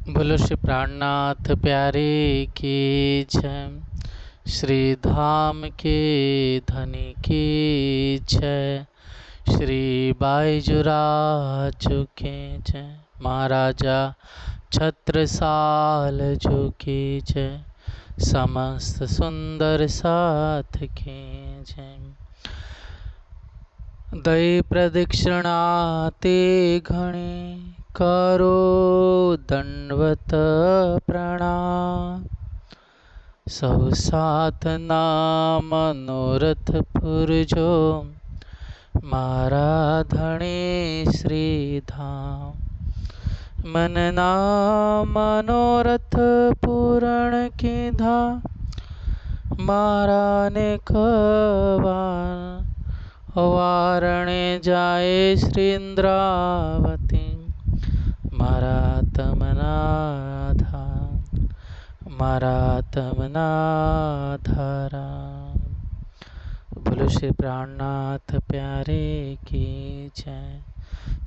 बोलो श्री प्राणनाथ प्यारे की जय। श्री धाम के धनी की जय। श्री बाईजुराजू के जय। महाराजा छत्रसाल जू की जय। समस्त सुंदर साथ की जय। दई प्रदक्षिणा ते घणी करो दंडवत प्रणाम। सब साथ नाम मनोरथ पुरजो मारा धणे श्री धाम। मन नाम मनोरथ पूरण कीधा मारा ने कवान। वारणे जाए श्री इंद्रावती मारा तमना धारा। बोलो श्री प्राणनाथ प्यारे की जय।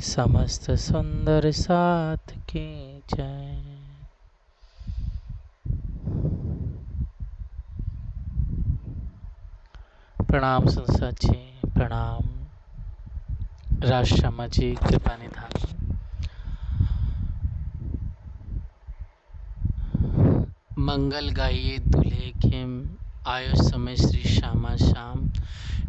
समस्त सुंदर साथ की जय। प्रणाम संसार जी, प्रणाम राजश्यामा जी, कृपा निधान। मंगल गाइए दूल्हे खेम, आयो समय श्री श्यामा श्याम।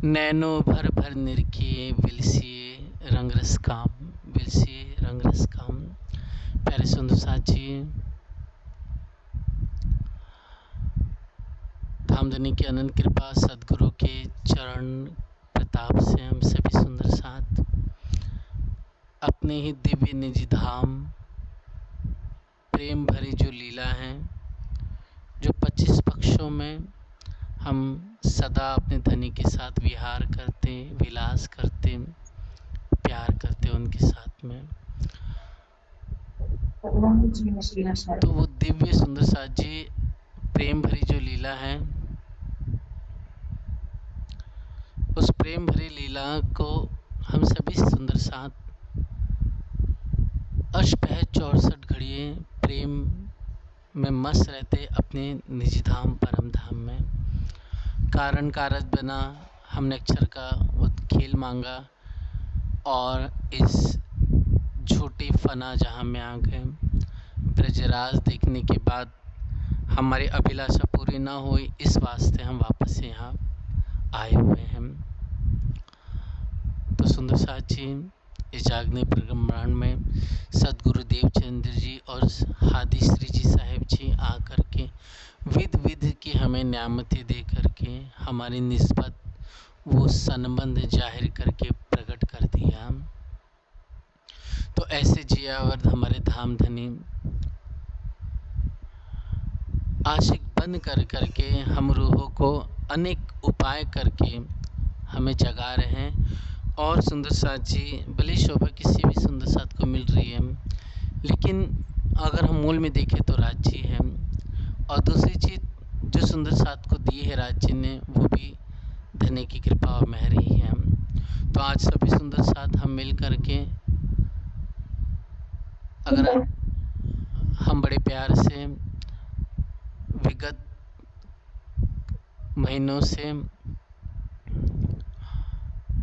नैनो भर भर निरखिए विलसिए रंगरस काम, विलसिए रंगरस काम। प्यारे सुंदर साथ जी, धामधनी की अनंत कृपा सदगुरु के चरण प्रताप से हम सभी सुंदर साथ अपने ही दिव्य निज धाम प्रेम भरी जो लीला है, जो 25 पक्षों में हम सदा अपने धनी के साथ विहार करते, विलास करते, प्यार करते उनके साथ में, तो वो दिव्य सुंदर साथ जी प्रेम भरी जो लीला है, उस प्रेम भरी लीला को हम सभी सुंदर साथ अष्टपहर 64 घड़िए प्रेम में मस्त रहते अपने निज धाम परम धाम में। कारण कारज बना हमने अक्षर का वो खेल मांगा और इस झूठी फना जहाँ में आ गए। ब्रजराज देखने के बाद हमारी अभिलाषा पूरी ना हुई, इस वास्ते हम वापस यहाँ आए हुए हैं। तो सुंदर साथ जी, इस जागने ब्रह्मांड में सदगुरुदेव चंद्र जी और हादी श्री जी साहेब जी आकर के विध विध की हमें न्यामतें दे करके हमारी निस्बत वो संबंध जाहिर करके प्रकट कर दिया। तो ऐसे जियावर्ध हमारे धाम धनी आशिक बन कर करके हम रूहों को अनेक उपाय करके हमें जगा रहे हैं। और सुंदर साथ जी, भले शोभा किसी भी सुंदर साथ को मिल रही है, लेकिन अगर हम मूल में देखें तो राज जी है। और दूसरी चीज़ जो सुंदर साथ को दी है राज जी ने, वो भी धनी की कृपा और मेहर ही है। तो आज सभी सुंदर साथ हम मिल करके अगर हम बड़े प्यार से विगत महीनों से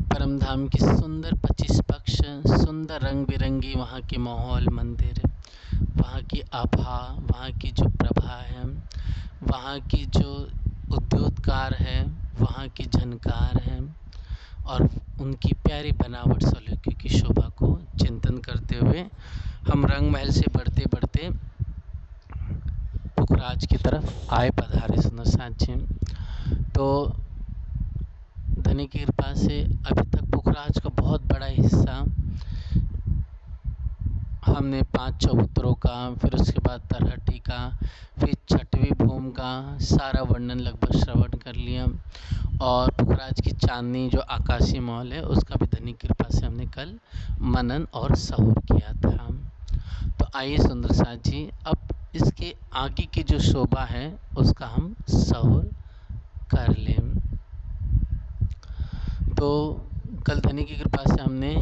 परम धाम की सुंदर 25 पक्ष, सुंदर रंग बिरंगी वहाँ के माहौल, मंदिर, वहाँ की आभा, वहाँ की जो प्रभा है, वहाँ की जो उद्योतकार है, वहाँ की झनकार है और उनकी प्यारी बनावट सौलक्य की शोभा को चिंतन करते हुए हम रंग महल से बढ़ते बढ़ते पुखराज की तरफ आए पधारे सुंदर साथ जी। तो धनी की कृपा से अभी तक पुखराज का बहुत बड़ा हिस्सा हमने 5 चबूतरों का, फिर उसके बाद तरहटी का, फिर छठवीं भूमि का सारा वर्णन लगभग श्रवण कर लिया। और पुखराज की चांदनी जो आकाशीय महल है, उसका भी धनी कृपा से हमने कल मनन और सहूर किया था। तो आइए सुंदर साथ जी, अब इसके आगे की जो शोभा है उसका हम सहूर कर लें। तो कल धनी की कृपा से हमने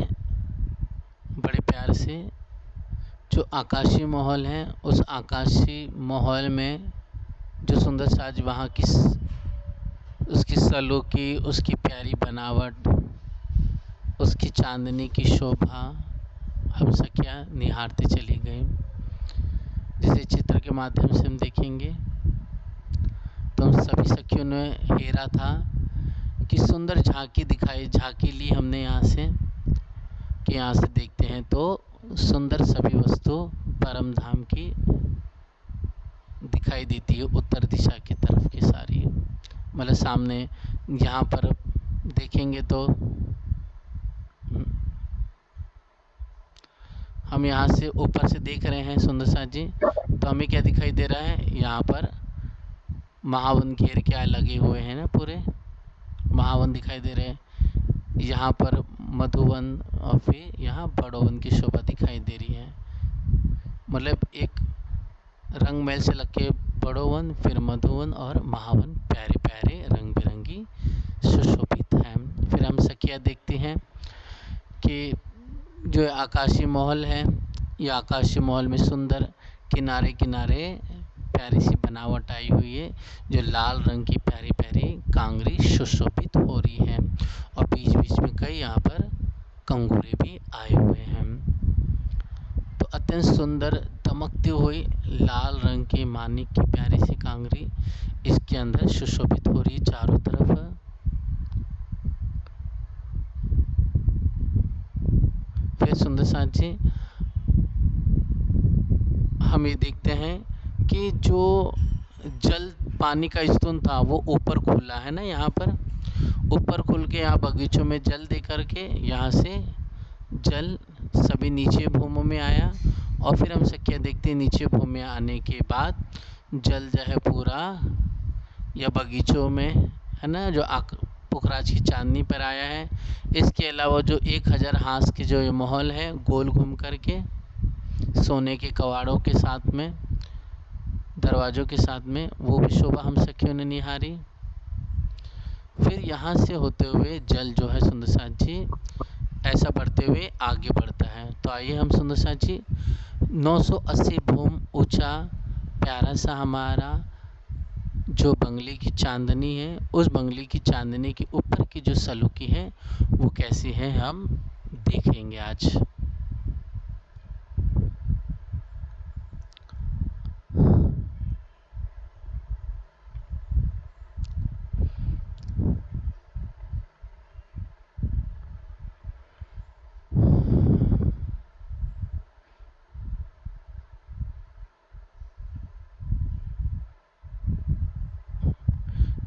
बड़े प्यार से जो आकाशीय माहौल है, उस आकाशीय माहौल में जो सुंदर साज वहाँ की उसकी सलोकी, उसकी प्यारी बनावट, उसकी चांदनी की शोभा हम सखियाँ निहारते चली गई। जिसे चित्र के माध्यम से हम देखेंगे तो हम सभी सखियों ने हेरा था कि सुंदर झांकी ली हमने यहाँ से, कि यहाँ से देखते हैं तो सुंदर सभी वस्तु परम धाम की दिखाई देती है, उत्तर दिशा की तरफ की सारी। मतलब सामने यहाँ पर देखेंगे तो हम यहाँ से ऊपर से देख रहे हैं सुंदर साज जी, तो हमें क्या दिखाई दे रहा है, यहाँ पर महावन घेर के लगे हुए हैं ना, पूरे महावन दिखाई दे रहे हैं। यहाँ पर मधुवन और फिर यहाँ बड़ोवन की शोभा दिखाई दे रही है। मतलब एक रंग महल से लग के बड़ोवन, फिर मधुवन और महावन प्यारे प्यारे रंग बिरंगी सुशोभित हैं। फिर हम सखियाँ देखते हैं कि जो आकाशीय महल है, ये आकाशीय महल में सुंदर किनारे किनारे प्यारी सी बनावट आई हुई है, जो लाल रंग की प्यारी प्यारी कांगरी सुशोभित हो रही है, और बीच बीच में कई यहाँ पर कंगूरे भी आए हुए हैं। तो अत्यंत सुंदर दमकती हुई लाल रंग की मानिक की प्यारी सी कांगरी इसके अंदर सुशोभित हो रही चारों तरफ। फिर सुंदर साज जी हम ये देखते हैं कि जो जल पानी का स्तून था वो ऊपर खुला है ना, यहाँ पर ऊपर खुल के यहाँ बगीचों में जल दे करके यहाँ से जल सभी नीचे भूमि में आया, और फिर हम सखियाँ देखते हैं नीचे भूमि में आने के बाद जल जो है पूरा या बगीचों में है ना, जो पुखराज की चांदनी पर आया है। इसके अलावा जो 1000 हाथ के जो ये महल है गोल घूम करके सोने के कवाड़ों के साथ में, दरवाज़ों के साथ में, वो भी शोभा हम सखियों ने निहारी। फिर यहाँ से होते हुए जल जो है सुंदर साज जी ऐसा बढ़ते हुए आगे बढ़ता है। तो आइए हम सुंदर साज जी 980 भूम ऊंचा प्यारा सा हमारा जो बंगले की चांदनी है, उस बंगले की चांदनी के ऊपर की जो सलूकी है वो कैसी है हम देखेंगे आज।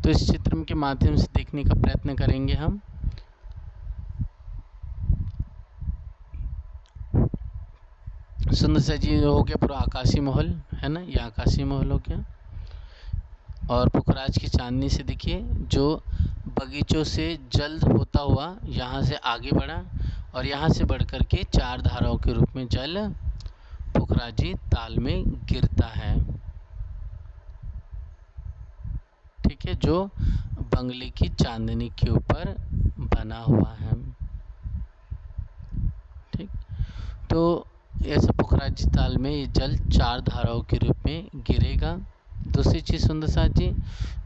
तो इस चित्र के माध्यम से देखने का प्रयत्न करेंगे हम। सुंदर सा जी हो गया पूरा आकाशीय महल है ना, ये आकाशीय महल हो गया। और पुखराज की चांदनी से देखिए जो बगीचों से जल होता हुआ यहाँ से आगे बढ़ा, और यहाँ से बढ़ कर के 4 धाराओं के रूप में जल पुखराजी ताल में गिरता है। ठीक है, जो बंगले की चांदनी के ऊपर बना हुआ है। ठीक, तो ऐसा पुखराजी ताल में ये जल 4 धाराओं के रूप में गिरेगा। दूसरी चीज़ सुंदर साज जी,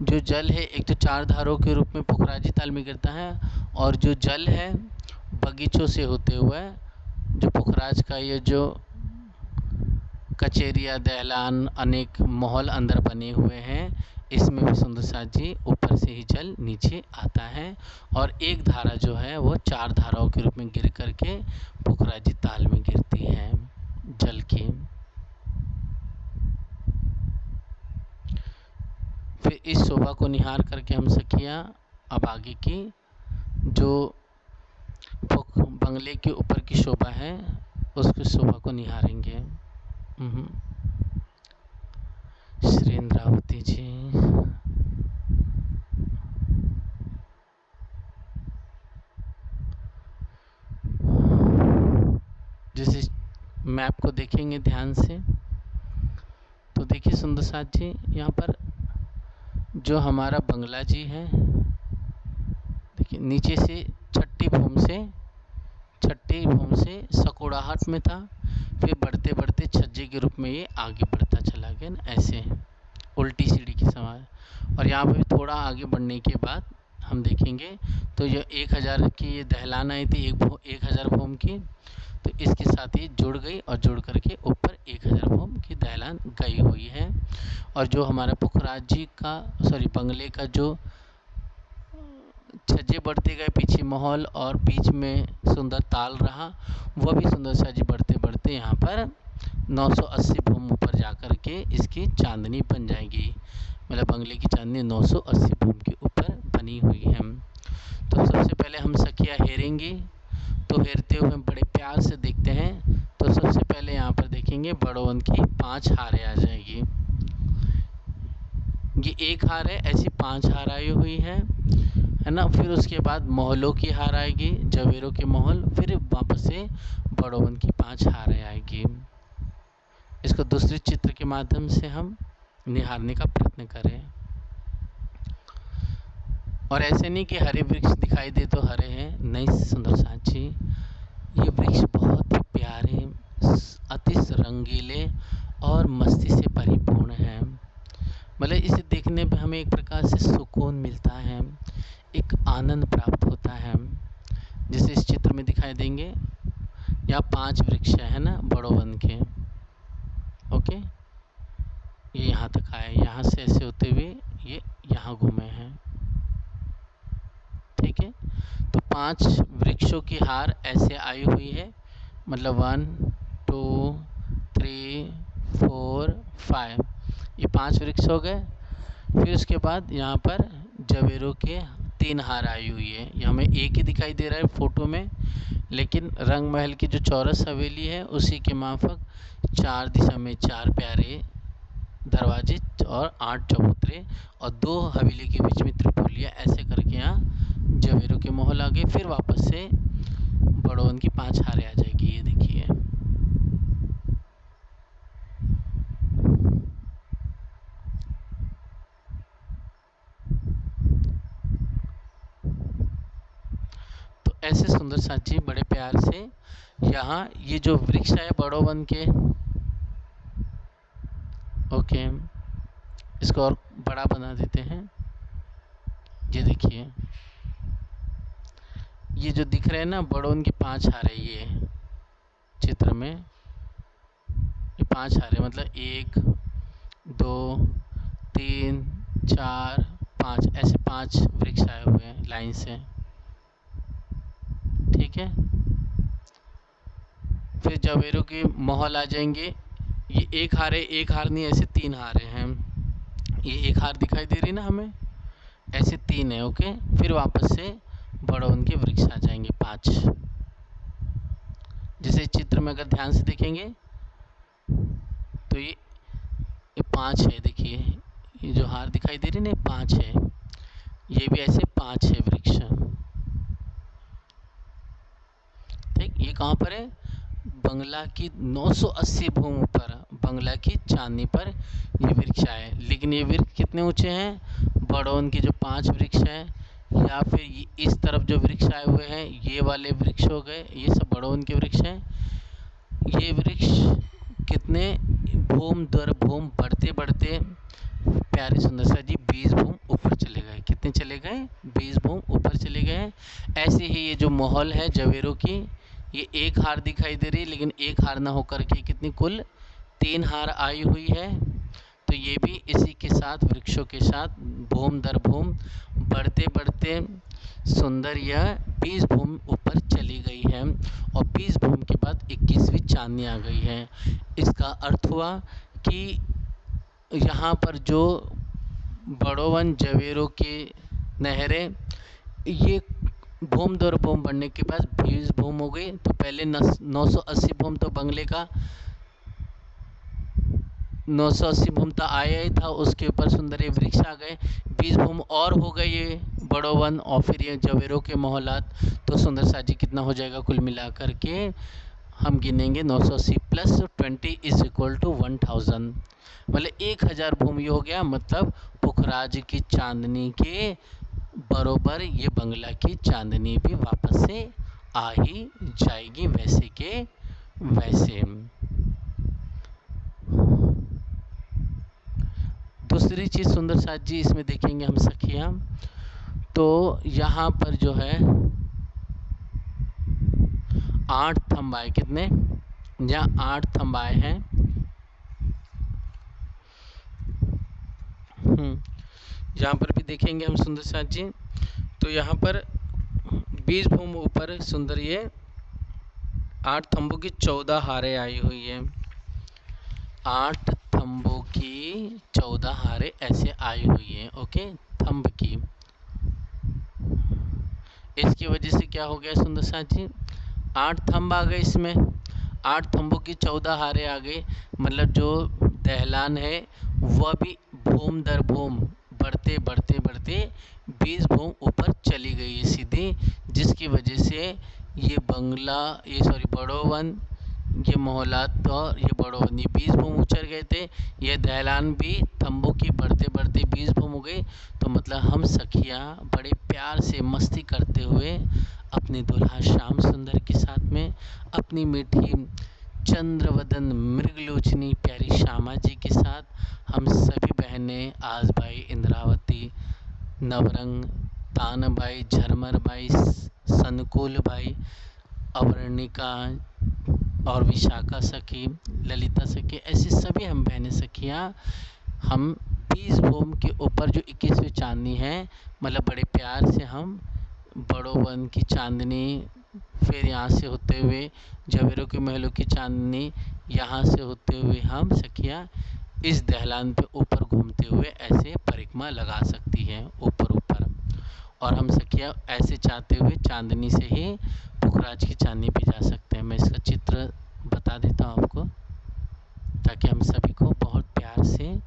जो जल है एक तो 4 धाराओं के रूप में पुखराजी ताल में गिरता है, और जो जल है बगीचों से होते हुए जो पुखराज का ये जो कचेरिया दहलान अनेक महल अंदर बने हुए हैं, इसमें भी सुंदर साज जी ऊपर से ही जल नीचे आता है, और एक धारा जो है वो 4 धाराओं के रूप में गिर करके पुखराजी ताल में गिरती है जल की। फिर इस शोभा को निहार करके हम सखियाँ अब आगे की जो बंगले के ऊपर की शोभा है उसकी शोभा को निहारेंगे। श्री इंद्रावती जी, जैसे मैप को देखेंगे ध्यान से तो देखिए सुंदर साज जी, यहाँ पर जो हमारा बंगला जी है देखिए नीचे से छठी भूम से सकोड़ाहट में था, फिर बढ़ते बढ़ते छज्जे के रूप में ये आगे बढ़ता चला गया ना, ऐसे उल्टी सीढ़ी के समान। और यहाँ पे थोड़ा आगे बढ़ने के बाद हम देखेंगे तो ये 1000 की ये दहलान आई थी 1000 भूम की, तो इसके साथ ये जुड़ गई और जुड़ करके ऊपर 1000 भूम की दहलान गई हुई है। और जो हमारा पुखराज जी का बंगले का जो छज्जे बढ़ते गए पीछे महल और बीच में सुंदर ताल रहा, वह भी सुंदर सा जी बढ़ते बढ़ते यहाँ पर 980 भूम ऊपर जा कर के इसकी चांदनी बन जाएगी। मतलब बंगले की चांदनी 980 भूम के ऊपर बनी हुई है। तो सबसे पहले हम सखिया हेरेंगे, तो हेरते हुए हम बड़े प्यार से देखते हैं। तो सबसे पहले यहाँ पर देखेंगे बड़ोवन की 5 हारें आ जाएगी। ये एक हार है, ऐसी 5 हार आई हुई है ना। फिर उसके बाद मोहलों की हार आएगी, जवेरों के मोहल, फिर वापस से बड़ोवन की 5 हारें आएगी। इसको दूसरे चित्र के माध्यम से हम निहारने का प्रयत्न करें। और ऐसे नहीं कि हरे वृक्ष दिखाई दे तो हरे हैं, नहीं सुंदर साथी, ये वृक्ष बहुत ही प्यारे, अति रंगीले और मस्ती से परिपूर्ण है। मतलब इसे देखने पे हमें एक प्रकार से सुकून मिलता है, एक आनंद प्राप्त होता है। जैसे इस चित्र में दिखाई देंगे, यहाँ 5 वृक्ष है ना बड़ोवन के। ओके, ये यहाँ तक आए, यहाँ से ऐसे होते हुए ये यहाँ घूमे हैं। ठीक है, तो 5 वृक्षों की हार ऐसे आई हुई है। मतलब 1 2 3 4 5, ये 5 वृक्ष हो गए। फिर उसके बाद यहाँ पर जवेरों के 3 हार आई हुई है। यहाँ में एक ही दिखाई दे रहा है फोटो में, लेकिन रंग महल की जो चौरस हवेली है उसी के माफक 4 दिशा में 4 प्यारे दरवाजे और 8 चबूतरे और 2 हवेली के बीच में त्रिपोलिया, ऐसे करके यहाँ जवेरों के महल आ गए। फिर वापस से बड़ोवन की 5 हारें आ जाएगी। ये देखिए, तो ऐसे सुंदर साथी बड़े प्यार से यहाँ ये जो वृक्ष है बड़ोवन के, ओके, इसको और बड़ा बना देते हैं। ये देखिए, ये जो दिख रहे हैं ना बड़ोवन की 5 हारें, ये चित्र में ये 5 हारें, मतलब 1 2 3 4 5, ऐसे 5 वृक्ष आए हुए हैं लाइन से। ठीक है, फिर जवेरों के महल आ जाएंगे। ये एक हार नहीं, ऐसे 3 हारें हैं। ये एक हार दिखाई दे रही ना हमें, ऐसे 3 है। ओके, फिर वापस से बड़ोवन के वृक्ष आ जाएंगे 5। जैसे चित्र में अगर ध्यान से देखेंगे तो ये 5 है। देखिए, ये जो हार दिखाई दे रही ना 5 है, ये भी ऐसे 5 है वृक्ष। ठीक, ये कहाँ पर है? बंगला की 980 भूमि पर, बंगला की चांदनी पर ये वृक्ष आए। लेकिन ये वृक्ष कितने ऊंचे हैं? बड़ोवन के जो 5 वृक्ष हैं, या फिर इस तरफ जो वृक्ष आए हुए हैं ये वाले वृक्ष हो गए, ये सब बड़ोवन के वृक्ष हैं। ये वृक्ष कितने भूम दर भूम बढ़ते बढ़ते प्यारे सुंदर सा जी 20 भूम ऊपर चले गए। कितने चले गए? 20 भूम ऊपर चले गए। ऐसे ही ये जो महल है जवेरों की, ये एक हार दिखाई दे रही है, लेकिन एक हार ना होकर के कितनी कुल 3 हार आई हुई है। तो ये भी इसी के साथ वृक्षों के साथ भूम दर भूम बढ़ते बढ़ते सुंदर यह 20 भूम ऊपर चली गई है। और 20 भूम के बाद 21वीं चांदनी आ गई है। इसका अर्थ हुआ कि यहाँ पर जो बड़ोवन जवेरों के नहरें, ये भूम दर भूम बढ़ने के बाद 20 भूम हो गई। तो पहले 980 भूम तो बंगले का 980 भूम तो आया ही था, उसके ऊपर सुंदर ये वृक्ष आ गए, 20 भूम और हो गए ये बड़ोवन और फिर ये जवेरों के मोहलात। तो सुंदर साजी कितना हो जाएगा कुल मिलाकर के? हम गिनेंगे 980 प्लस 20 इज इक्वल टू 1000, मतलब 1000 भूमि हो गया। मतलब पुखराज की चांदनी के बरोबर ये बंगला की चांदनी भी वापस से आ ही जाएगी, वैसे के वैसे। दूसरी चीज़ सुंदर साथ जी इसमें देखेंगे हम सखिया, तो यहाँ पर जो है 8 थंब आए। कितने? यहाँ 8 थंब आए हैं। यहाँ पर भी देखेंगे हम सुंदर साथ जी, तो यहाँ पर बीज भूमि ऊपर सुंदर ये 8 थंबों की 14 हारें आई हुई है। 8 थंबों की 14 हारें ऐसे आई हुई है। ओके, थंब की। इसकी वजह से क्या हो गया सुंदर साथ जी, 8 थंब आ गए इसमें, 8 थंबों की 14 हारें आ गई। मतलब जो दहलान है वह भी भूम दर भूम बढ़ते बढ़ते बढ़ते 20 भूम ऊपर चली गई है सीधी, जिसकी वजह से ये बंगला, ये सॉरी बड़ोवन, ये मोहल्लात और ये बड़ोवन, ये 20 भूम उचर गए थे। ये दहलान भी थंबों की बढ़ते बढ़ते 20 भूम हो गई। तो मतलब हम सखिया बड़े प्यार से मस्ती करते हुए अपने दुल्हा श्याम सुंदर के साथ में, अपनी मीठी चंद्रवदन मृगलोचनी प्यारी श्यामा जी के साथ, हम सभी बहनें आज भाई इंद्रावती, नवरंग, तानबाई, झरमर भाई, सनकुल भाई, अवर्णिका और विशाखा सखी, ललिता सखी, ऐसी सभी हम बहनें सखियाँ हम 20 भूम के ऊपर जो 21वीं चांदनी है, मतलब बड़े प्यार से हम बड़ोवन की चांदनी, फिर यहाँ से होते हुए जवेरों के महलों की चांदनी, यहाँ से होते हुए हम सखियाँ इस दहलान पे ऊपर घूमते हुए ऐसे परिक्रमा लगा सकती हैं ऊपर ऊपर। और हम सखिया ऐसे चाहते हुए चांदनी से ही पुखराज की चांदनी पे जा सकते हैं। मैं इसका चित्र बता देता हूँ आपको, ताकि हम सभी को बहुत प्यार से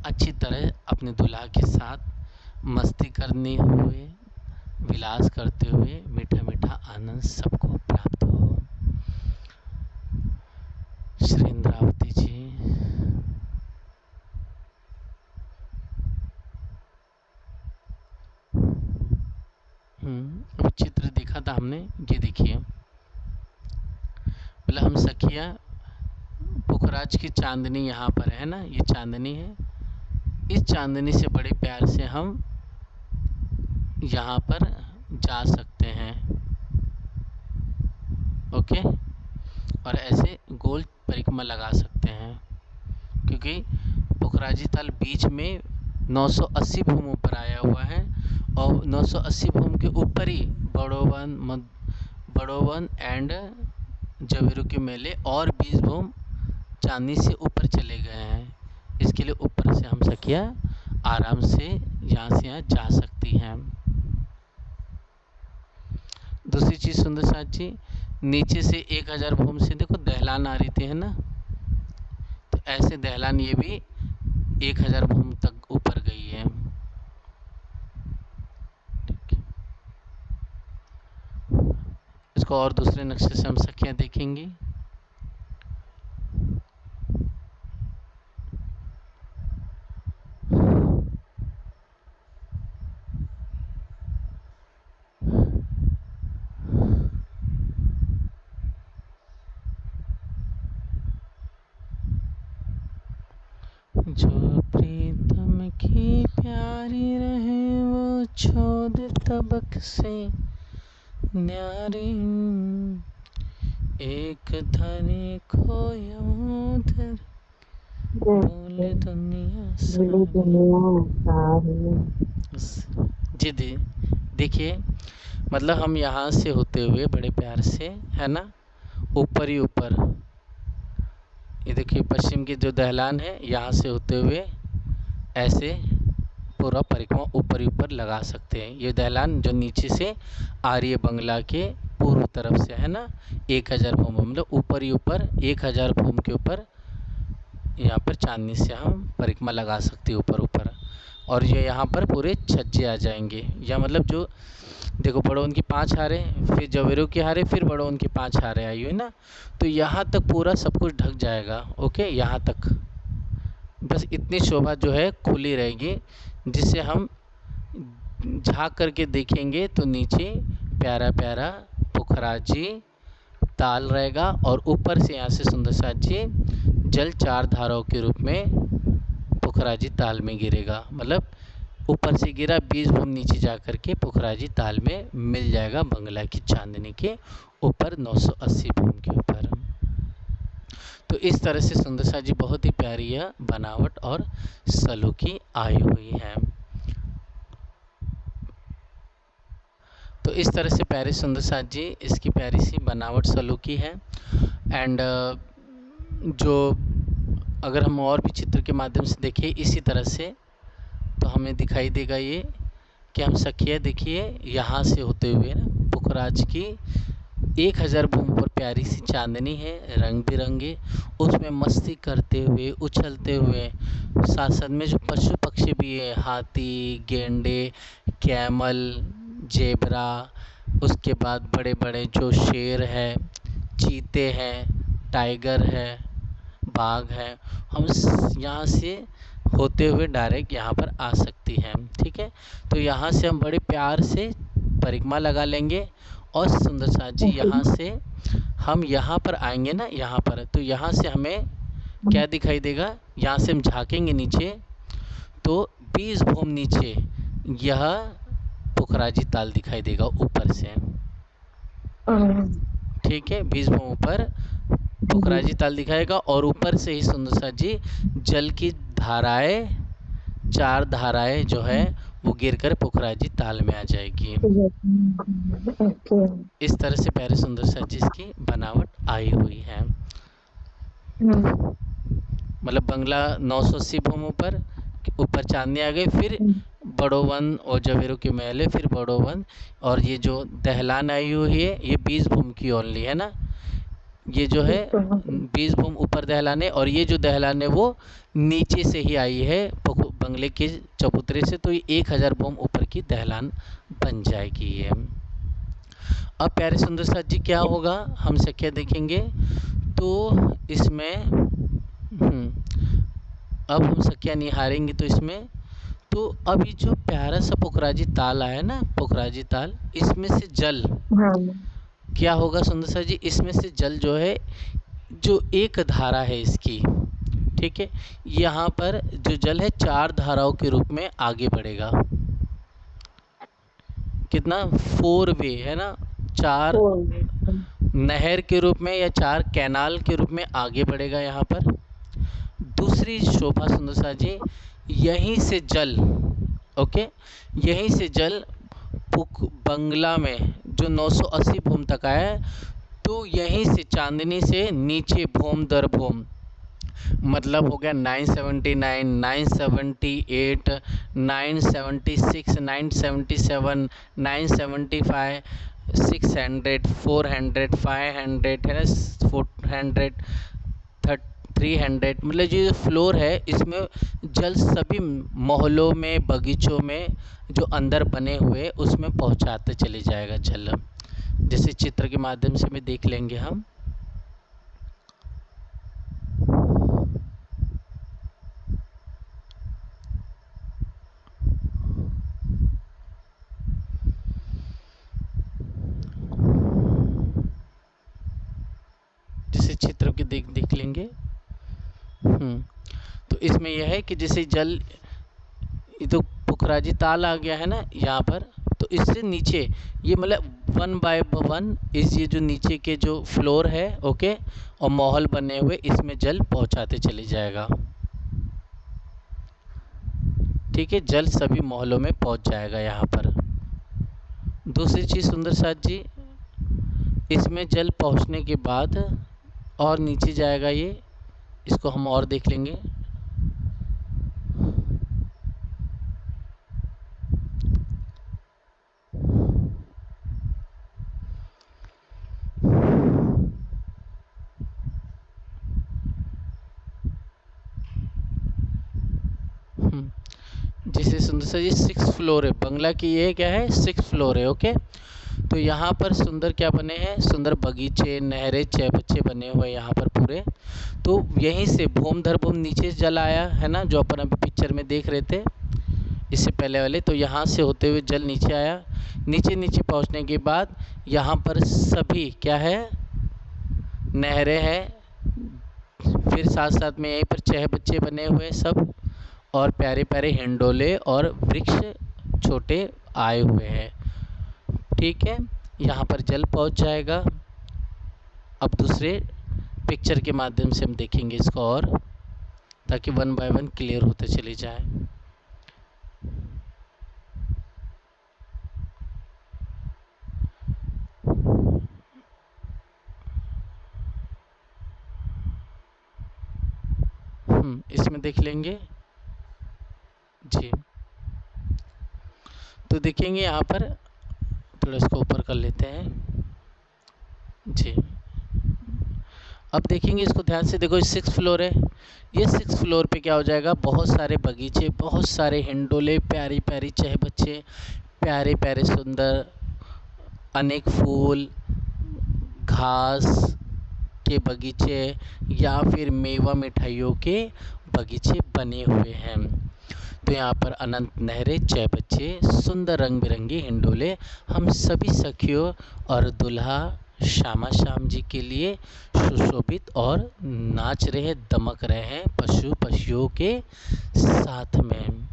अच्छी तरह अपने दूल्हा के साथ मस्ती करने हुए, विलास करते हुए मीठा मीठा आनंद सबको प्राप्त हो। श्री इंद्रावती जी, अभी चित्र देखा था हमने, ये देखिए, मतलब हम सखिया पुखराज की चांदनी यहाँ पर है ना, ये चांदनी है, इस चांदनी से बड़े प्यार से हम यहाँ पर जा सकते हैं। ओके, और ऐसे गोल परिक्रमा लगा सकते हैं, क्योंकि पुखराजी ताल बीच में 980 भूमों पर आया हुआ है, और 980 भूम के ऊपर ही बड़ोवन एंड जवेरू के मेले और 20 भूम चांदनी से ऊपर चले गए हैं। इसके लिए ऊपर से हम सखिया आराम से यहाँ से यहाँ जा सकती हैं। दूसरी चीज़ सुंदर साथ जी, नीचे से 1000 भूम से देखो दहलान आ रही थी, है ना, तो ऐसे दहलान ये भी 1000 भूम तक ऊपर गई है। इसको और दूसरे नक्शे से हम सखियाँ देखेंगे। जो प्रीतम की प्यारी रहे वो छोड़ तबक से न्यारी, एक धनी खोया उधर बोले दुनिया जी। देखिए, मतलब हम यहाँ से होते हुए बड़े प्यार से, है ना, ऊपर ही ऊपर, ये देखिए पश्चिम की जो दहलान है, यहाँ से होते हुए ऐसे पूरा परिक्रमा ऊपर ही ऊपर लगा सकते हैं। ये दहलान जो नीचे से आर्य बंगला के पूर्व तरफ से है ना, 1000 भूम, मतलब ऊपर ही ऊपर 1000 भूम के ऊपर यहाँ पर चांदनी से हम परिक्रमा लगा सकते हैं ऊपर ऊपर। और ये यहाँ पर पूरे छज्जे आ जाएंगे, या मतलब जो देखो बड़ोवन की 5 हारें, फिर जवेरू की हारें, फिर बड़ोवन की 5 हारें आई हुई ना, तो यहाँ तक पूरा सब कुछ ढक जाएगा। ओके, यहाँ तक बस इतनी शोभा जो है खुली रहेगी, जिससे हम झाँक करके देखेंगे तो नीचे प्यारा प्यारा पुखराजी ताल रहेगा, और ऊपर से यहाँ से सुंदर साथ जी जल 4 धाराओं के रूप में पुखराजी ताल में गिरेगा, मतलब ऊपर से गिरा 20 भूम नीचे जा कर के पुखराजी ताल में मिल जाएगा बंगला की चांदनी के ऊपर 980 भूम के ऊपर। तो इस तरह से सुंदर सा जी बहुत ही प्यारी यह बनावट और सलूकी आई हुई है। तो इस तरह से प्यारी सुंदर सा जी इसकी प्यारी सी बनावट सलूकी है। एंड जो अगर हम और भी चित्र के माध्यम से देखें इसी तरह से तो हमें दिखाई देगा ये कि हम सखिया देखिए यहाँ से होते हुए ना पुखराज की 1000 भूमि पर प्यारी सी चांदनी है रंग बिरंगे, उसमें मस्ती करते हुए उछलते हुए साथ साथ में जो पशु पक्षी भी है, हाथी, गेंडे, कैमल, जेबरा, उसके बाद बड़े बड़े जो शेर है, चीते हैं, टाइगर है, बाघ है, हम यहाँ से होते हुए डायरेक्ट यहाँ पर आ सकती हैं। ठीक है, तो यहाँ से हम बड़े प्यार से परिक्रमा लगा लेंगे और सुंदर सा जी यहाँ से हम यहाँ पर आएंगे ना, यहाँ पर तो यहाँ से हमें क्या दिखाई देगा, यहाँ से हम झाँकेंगे नीचे तो 20 भूम नीचे यह पुखराजी ताल दिखाई देगा ऊपर से। ठीक है, 20 भूम ऊपर पुखराजी ताल दिखाएगा और ऊपर से ही सुंदर सा जी जल की धाराएं, 4 धाराएं जो है वो गिरकर पुखराजी ताल में आ जाएगी। इस तरह से प्यारे सुंदर सा जी इसकी बनावट आई हुई है। मतलब बंगला 980 भूमों पर ऊपर चांदनी आ गई, फिर बड़ोवन और जवेरू के महल, फिर बड़ोवन, और ये जो दहलान आई हुई है ये 20 भूम की ओनली है ना, ये जो है 20 भूम ऊपर दहलान है और ये जो दहलान है वो नीचे से ही आई है बंगले के चबूतरे से, तो ये 1000 भूम ऊपर की दहलान बन जाएगी ये। अब प्यारे सुंदर साथ जी क्या होगा हम क्या देखेंगे, तो इसमें अब हम सखिया निहारेंगे तो इसमें तो अभी जो प्यारा सा पुखराजी ताल आया ना, पुखराजी ताल, इसमें से जल क्या होगा सुंदर सा जी, इसमें से जल जो है जो एक धारा है इसकी, ठीक है, यहाँ पर जो जल है 4 धाराओं के रूप में आगे बढ़ेगा। कितना 4 वे है ना, 4 नहर के रूप में या 4 कैनाल के रूप में आगे बढ़ेगा यहाँ पर। दूसरी शोभा सुंदर सा जी, यहीं से जल, ओके, यहीं से जल बंगला में जो 980 भूम तक आया है, तो यहीं से चांदनी से नीचे भूम दर भूम, मतलब हो गया 979, 978, 976, 977, 975, 600, 400, 500 है ना, 400, 300, मतलब जो फ्लोर है इसमें जल सभी मोहल्लों में, बगीचों में जो अंदर बने हुए उसमें पहुंचाते चले जाएगा जल, जैसे चित्र के माध्यम से भी देख लेंगे हम। जैसे चित्र के देख लेंगे। तो इसमें यह है कि जैसे जल, ये तो पुखराजी ताल आ गया है ना यहाँ पर, तो इससे नीचे ये मतलब 1 बाय 1 इस ये जो नीचे के जो फ्लोर है, ओके, और महल बने हुए इसमें जल पहुँचाते चले जाएगा। ठीक है, जल सभी महलों में पहुँच जाएगा यहाँ पर। दूसरी चीज़ सुंदर साथ जी, इसमें जल पहुँचने के बाद और नीचे जाएगा ये, इसको हम और देख लेंगे। जैसे सुंदर सा जी 6 फ्लोर है बंगला की, ये क्या है 6 फ्लोर है, ओके। तो यहाँ पर सुंदर क्या बने हैं, सुंदर बगीचे, नहरें, चहबच्चे बने हुए यहाँ पर पूरे। तो यहीं से भूम दर भूम नीचे जल आया है ना, जो अपन अभी पिक्चर में देख रहे थे इससे पहले वाले, तो यहाँ से होते हुए जल नीचे आया। नीचे पहुँचने के बाद यहाँ पर सभी क्या है, नहरें हैं, फिर साथ साथ में यहीं पर चहबच्चे बने हुए सब, और प्यारे प्यारे हिंडोले और वृक्ष छोटे आए हुए हैं। ठीक है, यहाँ पर जल पहुँच जाएगा। अब दूसरे पिक्चर के माध्यम से हम देखेंगे इसको, और ताकि वन बाय वन क्लियर होते चले जाए। इसमें देख लेंगे जी। तो देखेंगे यहाँ पर, थोड़ा इसको ऊपर कर लेते हैं जी। अब देखेंगे इसको ध्यान से, देखो 6th फ्लोर है। ये 6th फ्लोर पे क्या हो जाएगा, बहुत सारे बगीचे, बहुत सारे हिंडोले, प्यारी प्यारी चहबच्चे, प्यारे प्यारे सुंदर अनेक फूल, घास के बगीचे या फिर मेवा मिठाइयों के बगीचे बने हुए हैं। तो यहाँ पर अनंत नहरें, चहबच्चे, सुंदर रंग बिरंगे हिंडोले हम सभी सखियों और दुल्हा श्यामा श्याम जी के लिए सुशोभित और नाच रहे, दमक रहे हैं पशु पक्षियों के साथ में।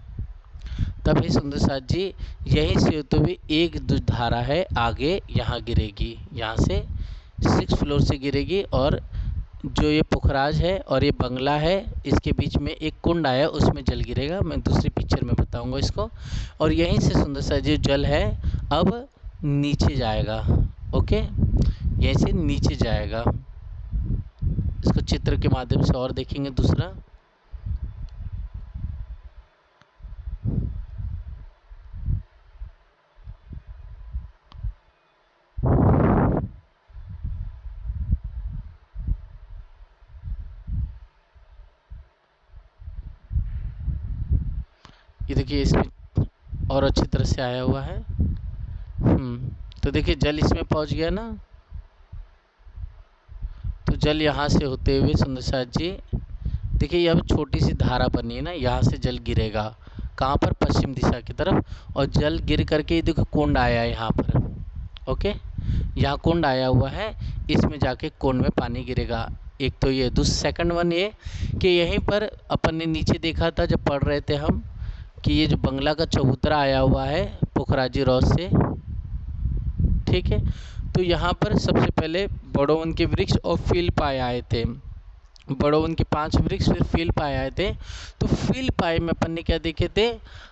तब हे सुंदर साथ जी, यहीं से होते हुए एक धारा है आगे यहाँ गिरेगी, यहाँ से 6th फ्लोर से गिरेगी, और जो ये पुखराज है और ये बंगला है, इसके बीच में एक कुंड आया, उसमें जल गिरेगा। मैं दूसरी पिक्चर में बताऊंगा इसको। और यहीं से सुंदर सा जो जल है अब नीचे जाएगा। ओके, यहीं से नीचे जाएगा। इसको चित्र के माध्यम से और देखेंगे दूसरा। ये देखिए, इसमें और अच्छी तरह से आया हुआ है। तो देखिए जल इसमें पहुंच गया ना। तो जल यहाँ से होते हुए सुंदर साथ जी, देखिए ये अब छोटी सी धारा बनी है ना, यहाँ से जल गिरेगा कहाँ पर, पश्चिम दिशा की तरफ। और जल गिर करके देखो कुंड आया है यहाँ पर। ओके, यहाँ कुंड आया हुआ है, इसमें जाके कुंड में पानी गिरेगा। एक तो ये, सेकंड वन ये कि यहीं पर अपन ने नीचे देखा था जब पढ़ रहे थे हम, कि ये जो बंगला का चबूतरा आया हुआ है पुखराजी रॉस से। ठीक है, तो यहाँ पर सबसे पहले बड़ोवन के वृक्ष और फील पाए आए थे। बड़ोवन के 5 वृक्ष, फिर फील पाए आए थे। तो फील पाए में अपन ने क्या देखे थे,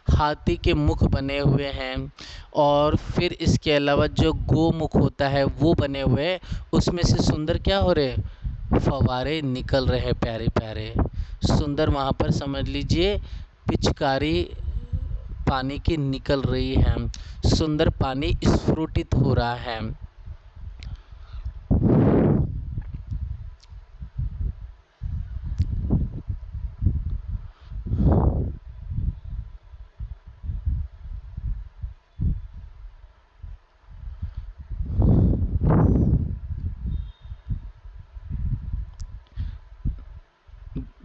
हाथी के मुख बने हुए हैं, और फिर इसके अलावा जो गोमुख होता है वो बने हुए हैं। उसमें से सुंदर क्या हो रहे, फवारे निकल रहे हैं, प्यारे प्यारे सुंदर। वहाँ पर समझ लीजिए पिचकारी पानी की निकल रही है, सुंदर पानी स्फुरित हो रहा है।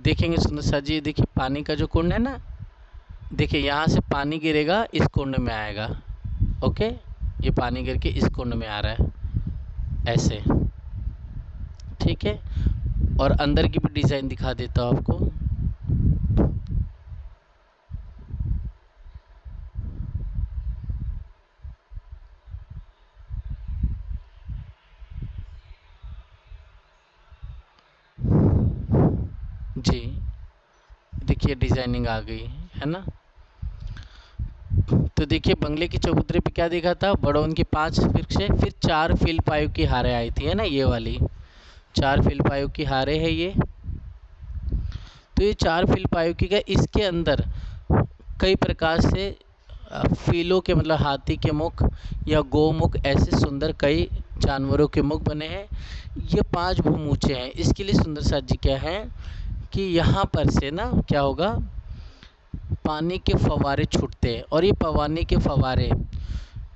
देखेंगे सुंदर सा जी, देखिए पानी का जो कुंड है ना, देखिए यहाँ से पानी गिरेगा, इस कुंड में आएगा। ओके, ये पानी गिर के इस कुंड में आ रहा है ऐसे। ठीक है, और अंदर की भी डिज़ाइन दिखा देता हूँ आपको। जी देखिए डिजाइनिंग आ गई है ना। तो देखिए बंगले के चबूतरे पे क्या देखा था, बड़ोन की 5 वृक्ष है, फिर 4 फील पाइप की हारें आई थी, है ना, ये वाली 4 फील पाइप की हारें है ये। तो ये 4 फील पाइप की क्या, इसके अंदर कई प्रकार से फीलों के, मतलब हाथी के मुख या गोमुख, ऐसे सुंदर कई जानवरों के मुख बने हैं। ये 5 भूम ऊँचे हैं। इसके लिए सुंदर साथ जी क्या है कि यहाँ पर से ना क्या होगा, पानी के फव्वारे छूटते हैं। और ये पानी के फव्वारे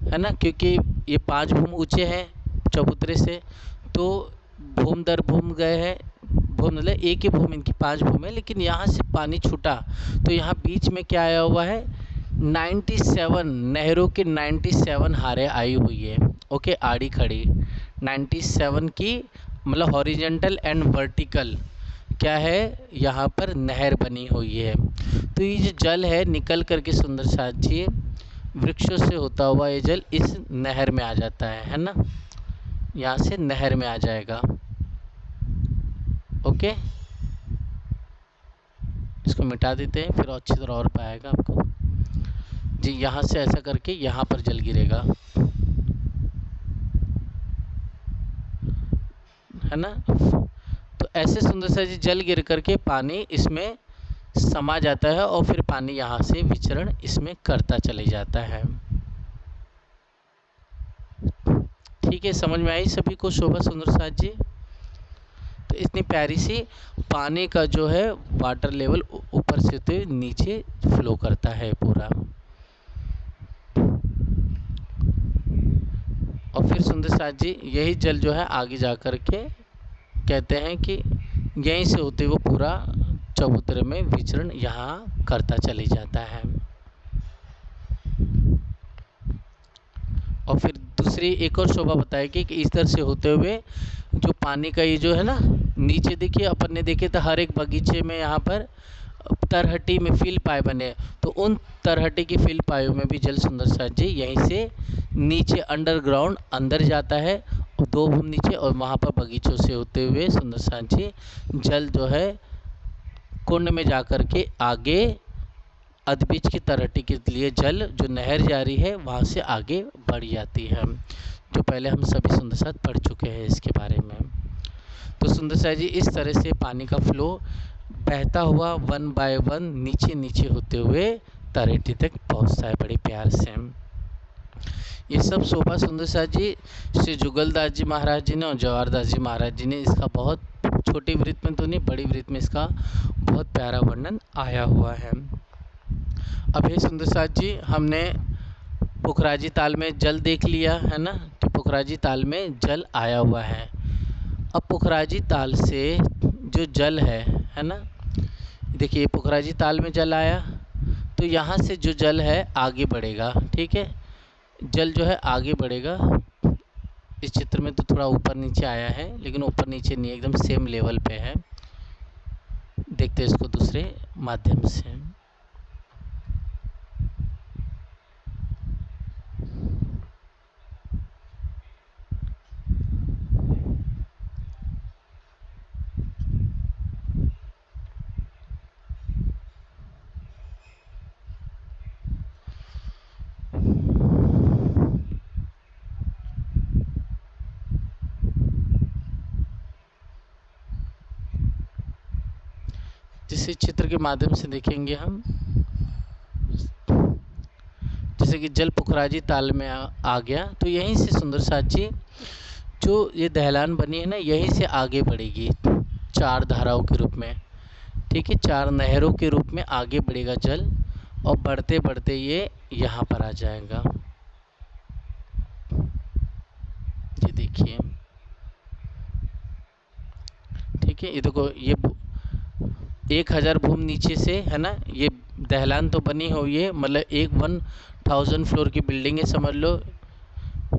है ना, क्योंकि ये 5 भूम ऊँचे हैं चबूतरे से, तो भूम दर भूम गए हैं, भूम मतलब एक ही भूम, इनकी 5 भूम है, लेकिन यहाँ से पानी छूटा तो यहाँ बीच में क्या आया हुआ है, 97 नहरों की 97 हारें आई हुई है। ओके, आड़ी खड़ी 97 की, मतलब हॉरिजेंटल एंड वर्टिकल क्या है, यहाँ पर नहर बनी हुई है। तो ये जो जल है निकल करके सुंदर साथ जी वृक्षों से होता हुआ ये जल इस नहर में आ जाता है ना, यहाँ से नहर में आ जाएगा। ओके, इसको मिटा देते हैं, फिर अच्छी तरह और पाएगा आपको जी। यहाँ से ऐसा करके यहाँ पर जल गिरेगा, है ना। तो ऐसे सुंदर सा जी जल गिर करके पानी इसमें समा जाता है और फिर पानी यहाँ से विचरण इसमें करता चले जाता है। ठीक है, समझ में आई सभी को शोभा सुंदर साथ जी। तो इतनी प्यारी सी पानी का जो है वाटर लेवल ऊपर से होते हुए नीचे फ्लो करता है पूरा। और फिर सुंदर साथ जी यही जल जो है आगे जा कर के कहते हैं कि यहीं से होते हुए पूरा चबूतरे में विचरण यहाँ करता चले जाता है। और फिर दूसरी एक और शोभा बताएगी कि इस तरह से होते हुए जो पानी का ये जो है ना नीचे देखिए, अपन ने देखे तो हर एक बगीचे में यहाँ पर तरहटी में फील पाए बने, तो उन तरहटी की फील पायों में भी जल सुंदर साथ जी यहीं से नीचे अंडरग्राउंड अंदर जाता है, 2 भूम नीचे, और वहाँ पर बगीचों से होते हुए सुंदर साथ जी जल जो है कुंड में जा कर के आगे अधबीज की तरहटी के लिए जल जो नहर जारी है वहाँ से आगे बढ़ जाती है, जो पहले हम सभी सुंदर साथ पढ़ चुके हैं इसके बारे में। तो सुंदर साथ जी इस तरह से पानी का फ्लो बहता हुआ 1 बाय 1 नीचे नीचे होते हुए तरहटी तक पहुँचता है बड़े प्यार से। ये सब शोभा सुंदर साथ जी श्री जुगलदास जी महाराज जी ने और जवाहरदास जी महाराज जी ने इसका बहुत छोटी वृत्त में तो नहीं, बड़ी वृत्त में इसका बहुत प्यारा वर्णन आया हुआ है। अब हे सुंदर साथ जी हमने पुखराजी ताल में जल देख लिया है ना, कि पुखराजी ताल में जल आया हुआ है। अब पुखराजी ताल से जो जल है ना, देखिए पुखराजी ताल में जल आया, तो यहाँ से जो जल है आगे बढ़ेगा। ठीक है, जल जो है आगे बढ़ेगा। इस चित्र में तो थोड़ा ऊपर नीचे आया है, लेकिन ऊपर नीचे नहीं, एकदम सेम लेवल पे है। देखते हैं इसको दूसरे माध्यम से। जिस चित्र के माध्यम से देखेंगे हम, जैसे कि जल पुखराजी ताल में आ गया, तो यहीं से सुंदर साथ जी जो ये दहलान बनी है ना, यहीं से आगे बढ़ेगी 4 धाराओं के रूप में। ठीक है, 4 नहरों के रूप में आगे बढ़ेगा जल, और बढ़ते बढ़ते ये यहाँ पर आ जाएगा। ये देखिए, ठीक है, ये देखो, ये 1000 भूम नीचे से है ना, ये दहलान तो बनी हुई है, मतलब 1000 फ्लोर की बिल्डिंग है समझ लो,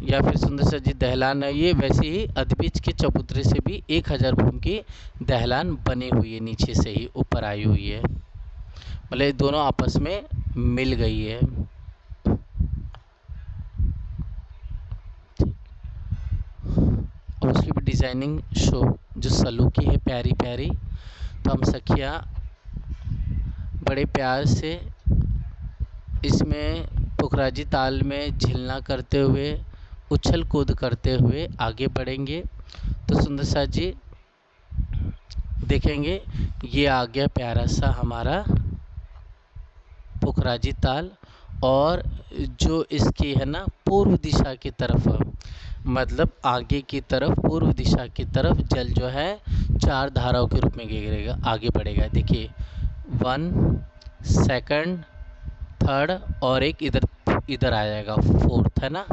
या फिर सुंदर सा जी दहलान है ये। वैसे ही अधबीज के चबूतरे से भी 1000 भूम की दहलान बनी हुई है, नीचे से ही ऊपर आई हुई है, मतलब दोनों आपस में मिल गई है। और उसकी भी डिज़ाइनिंग शो जो सलूकी है प्यारी प्यारी, तो हम सखिया बड़े प्यार से इसमें पुखराजी ताल में झिलना करते हुए, उछल कूद करते हुए आगे बढ़ेंगे। तो सुंदर साथ जी देखेंगे, ये आ गया प्यारा सा हमारा पुखराजी ताल, और जो इसकी है ना पूर्व दिशा की तरफ, मतलब आगे की तरफ पूर्व दिशा की तरफ जल जो है 4 धाराओं के रूप में गिरेगा, आगे बढ़ेगा। देखिए 1 2 3 और एक इधर आ जाएगा 4th, है ना।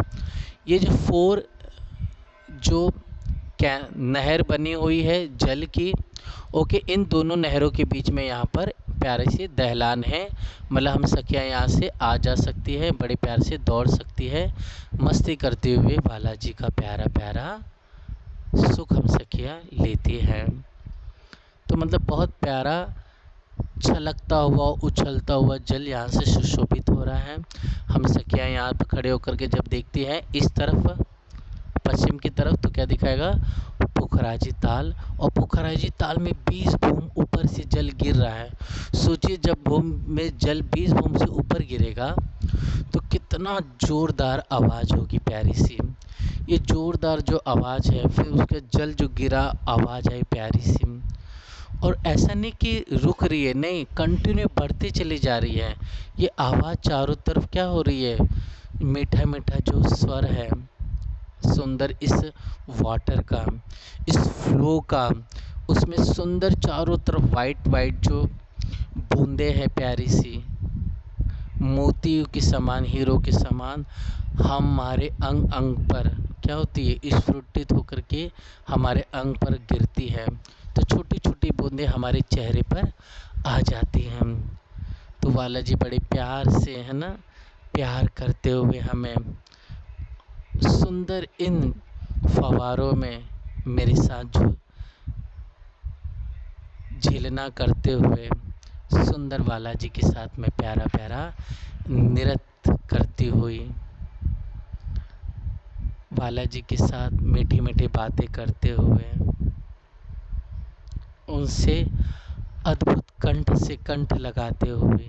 ये जो 4 जो नहर बनी हुई है जल की, ओके, इन दोनों नहरों के बीच में यहाँ पर प्यारे से दहलान है, मतलब हम सखियाँ यहाँ से आ जा सकती है, बड़े प्यार से दौड़ सकती है, मस्ती करते हुए बालाजी का प्यारा प्यारा सुख हम सखियाँ लेती हैं। तो मतलब बहुत प्यारा छलकता हुआ उछलता हुआ जल यहाँ से सुशोभित हो रहा है। हम सखियाँ यहाँ पर खड़े होकर के जब देखती हैं इस तरफ पश्चिम की तरफ, तो क्या दिखाएगा, पोखराजी ताल। और पोखराजी ताल में 20 बूंद ऊपर से जल गिर रहा है। सोचिए जब बूंद में जल 20 बूंद से ऊपर गिरेगा तो कितना जोरदार आवाज़ होगी प्यारी सी। ये जोरदार जो आवाज़ है, फिर उसके जल जो गिरा, आवाज़ आई प्यारी सी। और ऐसा नहीं कि रुक रही है, नहीं, कंटिन्यू बढ़ती चली जा रही है। ये आवाज़ चारों तरफ क्या हो रही है, मीठा मीठा जो स्वर है सुंदर इस वाटर का, इस फ्लो का, उसमें सुंदर चारों तरफ वाइट वाइट जो बूंदे हैं प्यारी सी, मोतियों के समान, हीरो के समान हमारे अंग अंग पर क्या होती है, स्फुटित होकर के हमारे अंग पर गिरती है। तो छोटी छोटी बूंदें हमारे चेहरे पर आ जाती हैं। तो बालाजी बड़े प्यार से, है ना, प्यार करते हुए हमें सुंदर इन फव्वारों में मेरे साथ जो झीलना करते हुए सुंदर बालाजी के साथ में प्यारा प्यारा नृत्य करती हुई, बालाजी के साथ मीठी मीठी बातें करते हुए, उनसे अद्भुत कंठ से कंठ लगाते हुए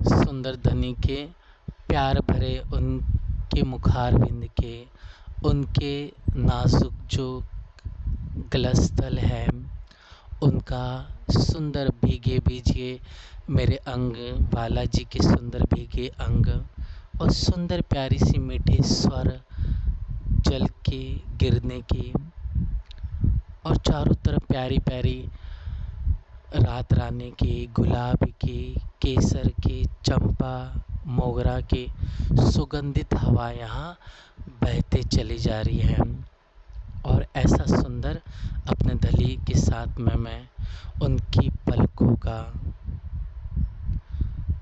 सुंदर धनी के प्यार भरे उनके मुखारविंद के, उनके नाजुक जो गलस्थल है, उनका सुंदर भीगे भीगे मेरे अंग, बालाजी के सुंदर भीगे अंग, और सुंदर प्यारी सी मीठे स्वर जल के गिरने की, और चारों तरफ प्यारी प्यारी रात रानी की, गुलाब की, केसर की, चंपा मोगरा की सुगंधित हवा यहाँ बहते चली जा रही है। और ऐसा सुंदर अपने दली के साथ में मैं उनकी पलकों का,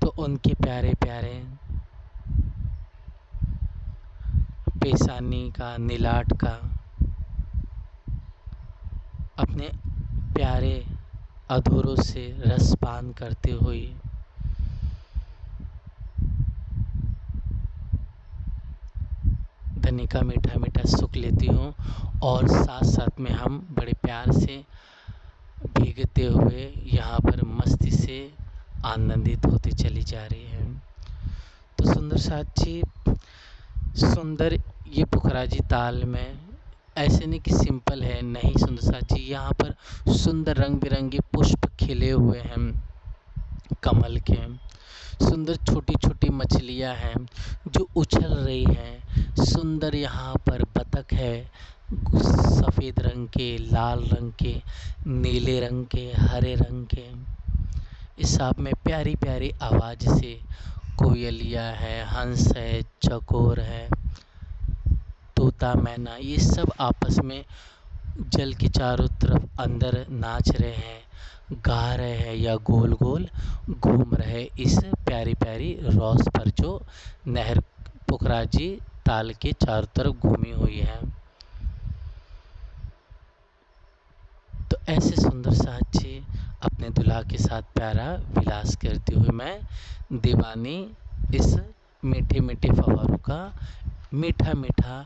तो उनके प्यारे प्यारे पेशानी का, नीलाट का, अपने प्यारे अधरों से रसपान करते हुए धनी का मीठा मीठा सुख लेती हूँ। और साथ साथ में हम बड़े प्यार से भीगते हुए यहाँ पर मस्ती से आनंदित होते चली जा रही है। तो सुंदर साथी, सुंदर ये पोखराजी ताल में ऐसे नहीं कि सिंपल है, नहीं सुंदर साथी, यहाँ पर सुंदर रंग बिरंगे पुष्प खिले हुए हैं कमल के, सुंदर छोटी छोटी मछलियाँ हैं जो उछल रही हैं, सुंदर यहाँ पर बतख है, सफ़ेद रंग के, लाल रंग के, नीले रंग के, हरे रंग के, इस सब में प्यारी प्यारी आवाज़ से कोयलिया है, हंस है, चकोर है, तोता मैना, ये सब आपस में जल के चारों तरफ अंदर नाच रहे हैं, गा रहे हैं या गोल गोल घूम रहे इस प्यारी प्यारी रौस पर जो नहर पोखराजी ताल के चारों तरफ घूमी हुई है। तो ऐसे सुंदर साथी अपने दुल्हा के साथ प्यारा विलास करती हुई मैं दीवानी इस मीठे मीठे फव्वारों का मीठा मीठा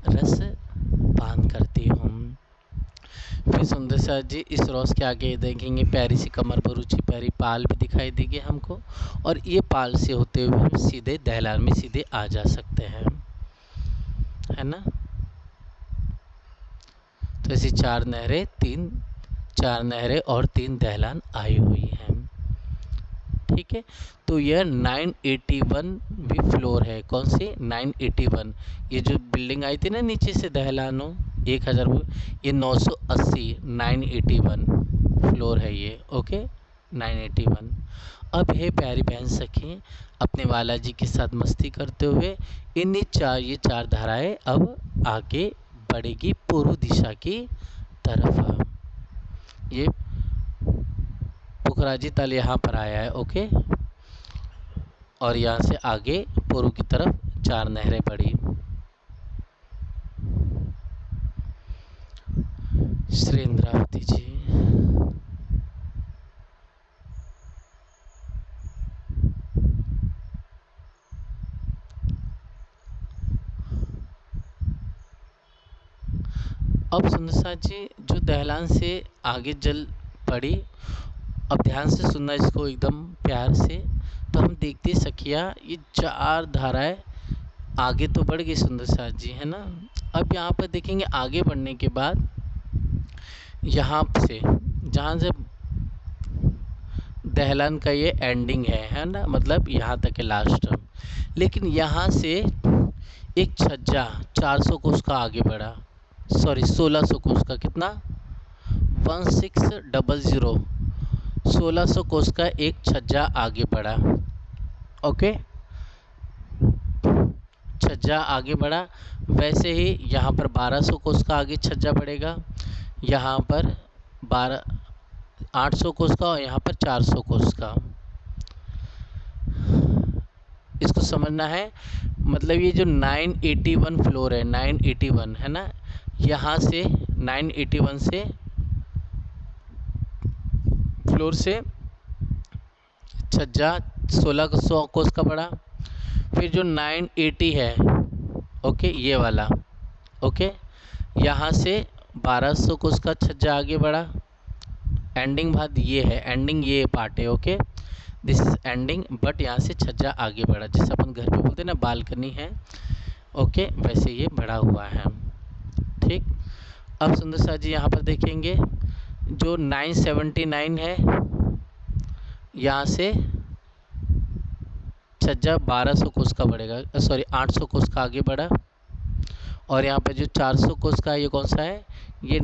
रस पान करती हूँ। फिर सुंदर साथ जी इस रौस के आगे देखेंगे प्यारी सी कमर पर ऊंची प्यारी पाल भी दिखाई देगी हमको, और ये पाल से होते हुए सीधे दहलान में सीधे आ जा सकते हैं, है ना। तो ऐसी चार नहरें और 3 दहलान आई हुई हैं, ठीक है। तो यह 981 भी फ्लोर है। कौन सी 981? ये जो बिल्डिंग आई थी ना नीचे से दहलानों 1000, ये 980 981 फ्लोर है ये, ओके 981। अब है प्यारी बहन सखी अपने बालाजी के साथ मस्ती करते हुए ये चार धाराएं अब आगे बढ़ेगी पूर्व दिशा की तरफ। ये पोखराजी ताल यहाँ पर आया है, ओके। और यहाँ से आगे पूर्व की तरफ 4 नहरें बढ़ी। श्री इंद्रावती जी। अब सुंदर साथ जी जो दहलान से आगे जल पड़ी, अब ध्यान से सुनना इसको एकदम प्यार से। तो हम देखते सखिया ये 4 धाराएं आगे तो बढ़ गई सुंदर साथ जी, है ना। अब यहाँ पर देखेंगे आगे बढ़ने के बाद यहाँ से जहाँ से दहलान का ये एंडिंग है ना, मतलब यहाँ तक है लास्ट। लेकिन यहाँ से एक छज्जा 400 कोस का आगे बढ़ा, सॉरी 1600 कोस का, कितना 1600 1600 कोस का एक छज्जा आगे बढ़ा। ओके, छज्जा आगे बढ़ा। वैसे ही यहाँ पर 1200 कोस का आगे छज्जा बढ़ेगा, यहाँ पर 800 कोस का और यहाँ पर 400 कोस का। इसको समझना है, मतलब ये जो 981 फ्लोर है, 981 है ना, यहाँ से 981 से फ्लोर से छज्जा 1600 कोस का बढ़ा। फिर जो 980 है, ओके ये वाला, ओके यहाँ से 1200 कोस का छज्जा आगे बढ़ा। एंडिंग भाग ये है, एंडिंग ये पार्ट है, okay this is ending, but यहाँ से छज्जा आगे बढ़ा, जैसे अपन घर पे बोलते हैं ना बालकनी है, ओके वैसे ये बढ़ा हुआ है। ठीक, अब सुंदर साथ जी यहाँ पर देखेंगे जो 979 है, यहाँ से छज्जा 1200 कोस का बढ़ेगा, सॉरी 800 कोस का आगे बढ़ा। और यहाँ पर जो 400 कोस का ये कौन सा है, ये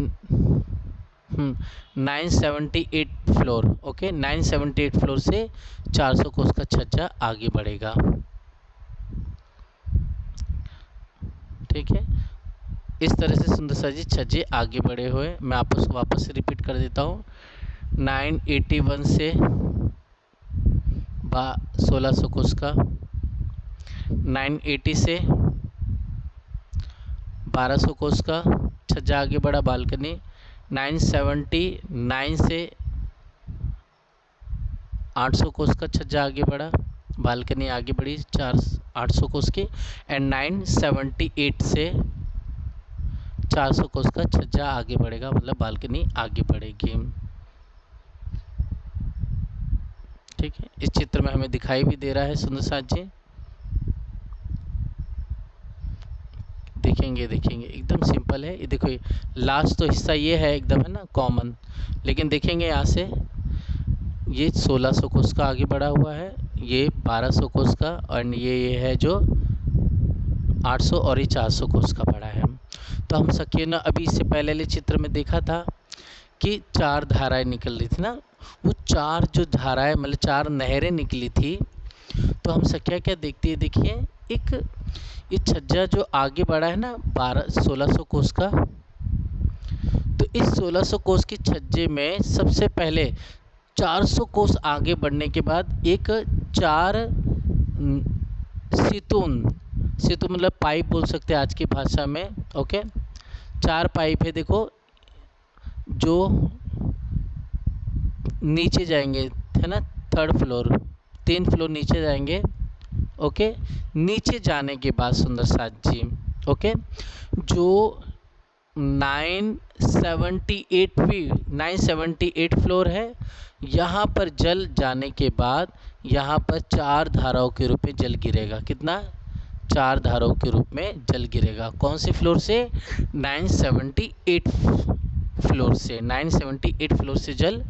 978 फ्लोर, ओके 978 फ्लोर से 400 कोस का छज्जा आगे बढ़ेगा। ठीक है, इस तरह से सुंदर सा जी छज्जे आगे बढ़े हुए। मैं आपको वापस से रिपीट कर देता हूँ। 981 से 1600 कोस का, 980 से 1200 कोस का छज्जा आगे बढ़ा बालकनी, 979 से 800 कोस का छज्जा आगे बढ़ा, बालकनी आगे बढ़ी 800 कोस की। एंड 978 से 400 कोस का छज्जा आगे बढ़ेगा, मतलब बालकनी आगे बढ़ेगी। ठीक है, इस चित्र में हमें दिखाई भी दे रहा है सुंदर साथ जी, देखेंगे एकदम सिंपल है। ये देखो लास्ट तो हिस्सा ये है एकदम, है ना कॉमन, लेकिन देखेंगे यहाँ से ये 1600 कोस का आगे बढ़ा हुआ है, ये 1200 कोस का, और ये है जो 800 और ये 400 कोस का बढ़ा है। तो हम सकिए ना अभी इससे पहले वाले चित्र में देखा था कि 4 धाराएं निकल रही थी ना, वो 4 जो धाराएं मतलब 4 नहरें निकली थी। तो हम सकिया क्या देखते हैं, देखिए एक ये छज्जा जो आगे बढ़ा है ना 1600 कोस का, तो इस 1600 कोस के छज्जे में सबसे पहले 400 कोस आगे बढ़ने के बाद एक 4 सितून मतलब पाइप बोल सकते हैं आज की भाषा में, ओके 4 पाइप है देखो जो नीचे जाएंगे, है ना 3rd फ्लोर, 3 फ्लोर नीचे जाएंगे। ओके, नीचे जाने के बाद सुंदर साथ जी, ओके जो 978 फ्लोर है, यहाँ पर जल जाने के बाद यहाँ पर 4 धाराओं के रूप में जल गिरेगा। कितना? 4 धाराओं के रूप में जल गिरेगा। कौन से फ्लोर से? 978 फ्लोर से, 978 फ्लोर से जल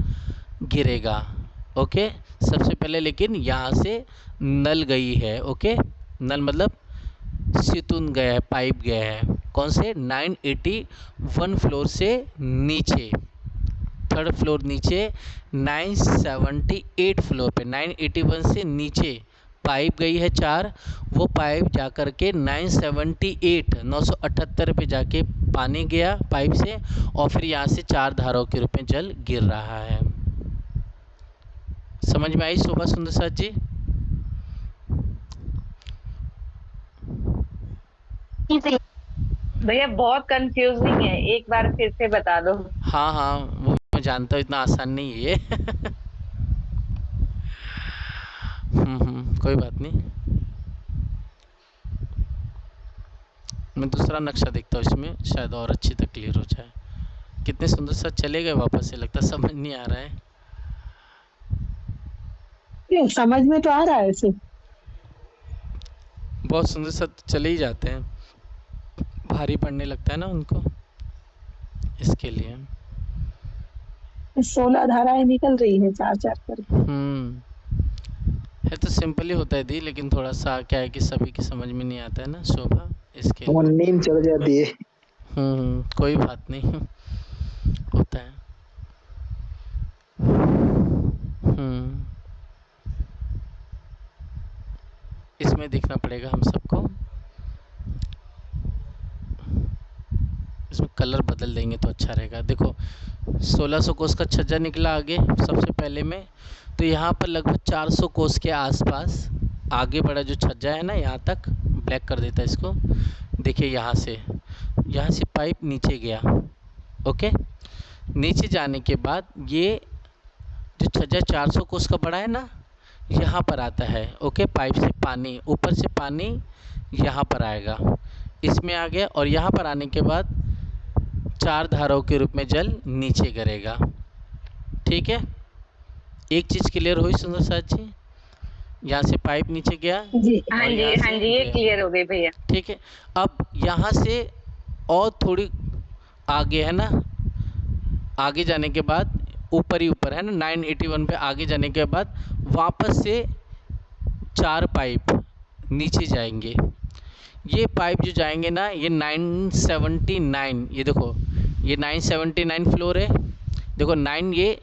गिरेगा। ओके, सबसे पहले लेकिन यहाँ से नल गई है। ओके, नल मतलब सितून गया है, पाइप गया है। कौन से? 981 फ्लोर से नीचे, 3rd फ्लोर नीचे 978 फ्लोर पे 981 से नीचे पाइप गई है 4, वो पाइप जा कर के 978 पे जाके पानी गया पाइप से, और फिर यहाँ से 4 धाराओं के रूप में जल गिर रहा है। समझ में आई शोभा सुंदर साथ जी? भैया बहुत कंफ्यूजिंग है, एक बार फिर से बता दो। हाँ हाँ, वो मैं जानता हूँ, इतना आसान नहीं है ये। कोई बात नहीं। मैं दूसरा नक्शा देखता हूँ, इसमें शायद और अच्छी तरह क्लियर हो जाए। कितने सुंदर सा चले गए वापस से, लगता है समझ नहीं आ रहा है। ये समझ में तो आ रहा है इसे। बहुत सुंदर सा चले ही जाते हैं, भारी पड़ने लगता है ना उनको, इसके लिए। 16 धाराएं निकल रही है चार चार करके। है तो सिंपल ही होता है दी, लेकिन थोड़ा सा क्या है कि सभी की समझ में नहीं आता है ना शोभा, इसके वो लिए। नींद चढ़ जाती है। कोई बात नहीं। होता है। हम्म इसमें देखना पड़ेगा हम सबको। इसमें कलर बदल देंगे तो अच्छा रहेगा। देखो, 1600 कोस का छज्जा निकला आगे सबसे पहले में। तो यहाँ पर लगभग 400 कोस के आसपास आगे बढ़ा जो छज्जा है ना, यहाँ तक ब्लैक कर देता है इसको। देखिए यहाँ से पाइप नीचे गया। ओके, नीचे जाने के बाद ये जो छज्जा 400 कोस का बड़ा है ना, यहाँ पर आता है। ओके, पाइप से पानी, ऊपर से पानी यहाँ पर आएगा, इसमें आ गया। और यहाँ पर आने के बाद 4 धाराओं के रूप में जल नीचे गिरेगा। ठीक है, एक चीज़ क्लियर हुई सुंदर साथ जी? यहाँ से पाइप नीचे गया जी। हाँ और जी, यहाँ हाँ से जी, ये गया। क्लियर हो गई भैया। ठीक है, अब यहाँ से और थोड़ी आगे है ना, आगे जाने के बाद ऊपर ही ऊपर है ना, 981 पे आगे जाने के बाद वापस से 4 पाइप नीचे जाएंगे। ये पाइप जो जाएंगे ना, ये 979, ये देखो, ये 979 फ्लोर है। देखो 9, ये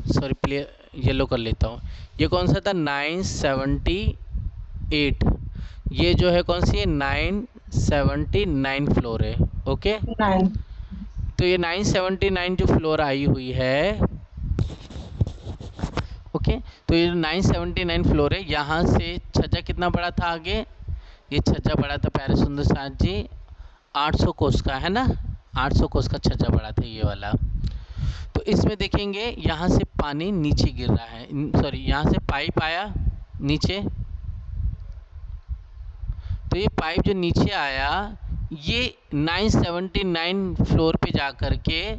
सॉरी प्ले येलो कर लेता हूँ। ये कौन सा था? 978। ये जो है कौन सी है? 979 फ्लोर है। ओके, 9। तो ये 979 जो फ्लोर आई हुई है, ओके, तो ये 979 फ्लोर है। यहाँ से छज्जा कितना बड़ा था आगे? ये छज्जा बड़ा था प्यारे सुंदर साथ जी 800 कोस का, है ना? 800 कोस का छज्जा बड़ा था ये वाला। तो इसमें देखेंगे यहाँ से पानी नीचे गिर रहा है, सॉरी यहाँ से पाइप आया नीचे। तो ये पाइप जो नीचे आया, ये 979 फ्लोर पे जा कर के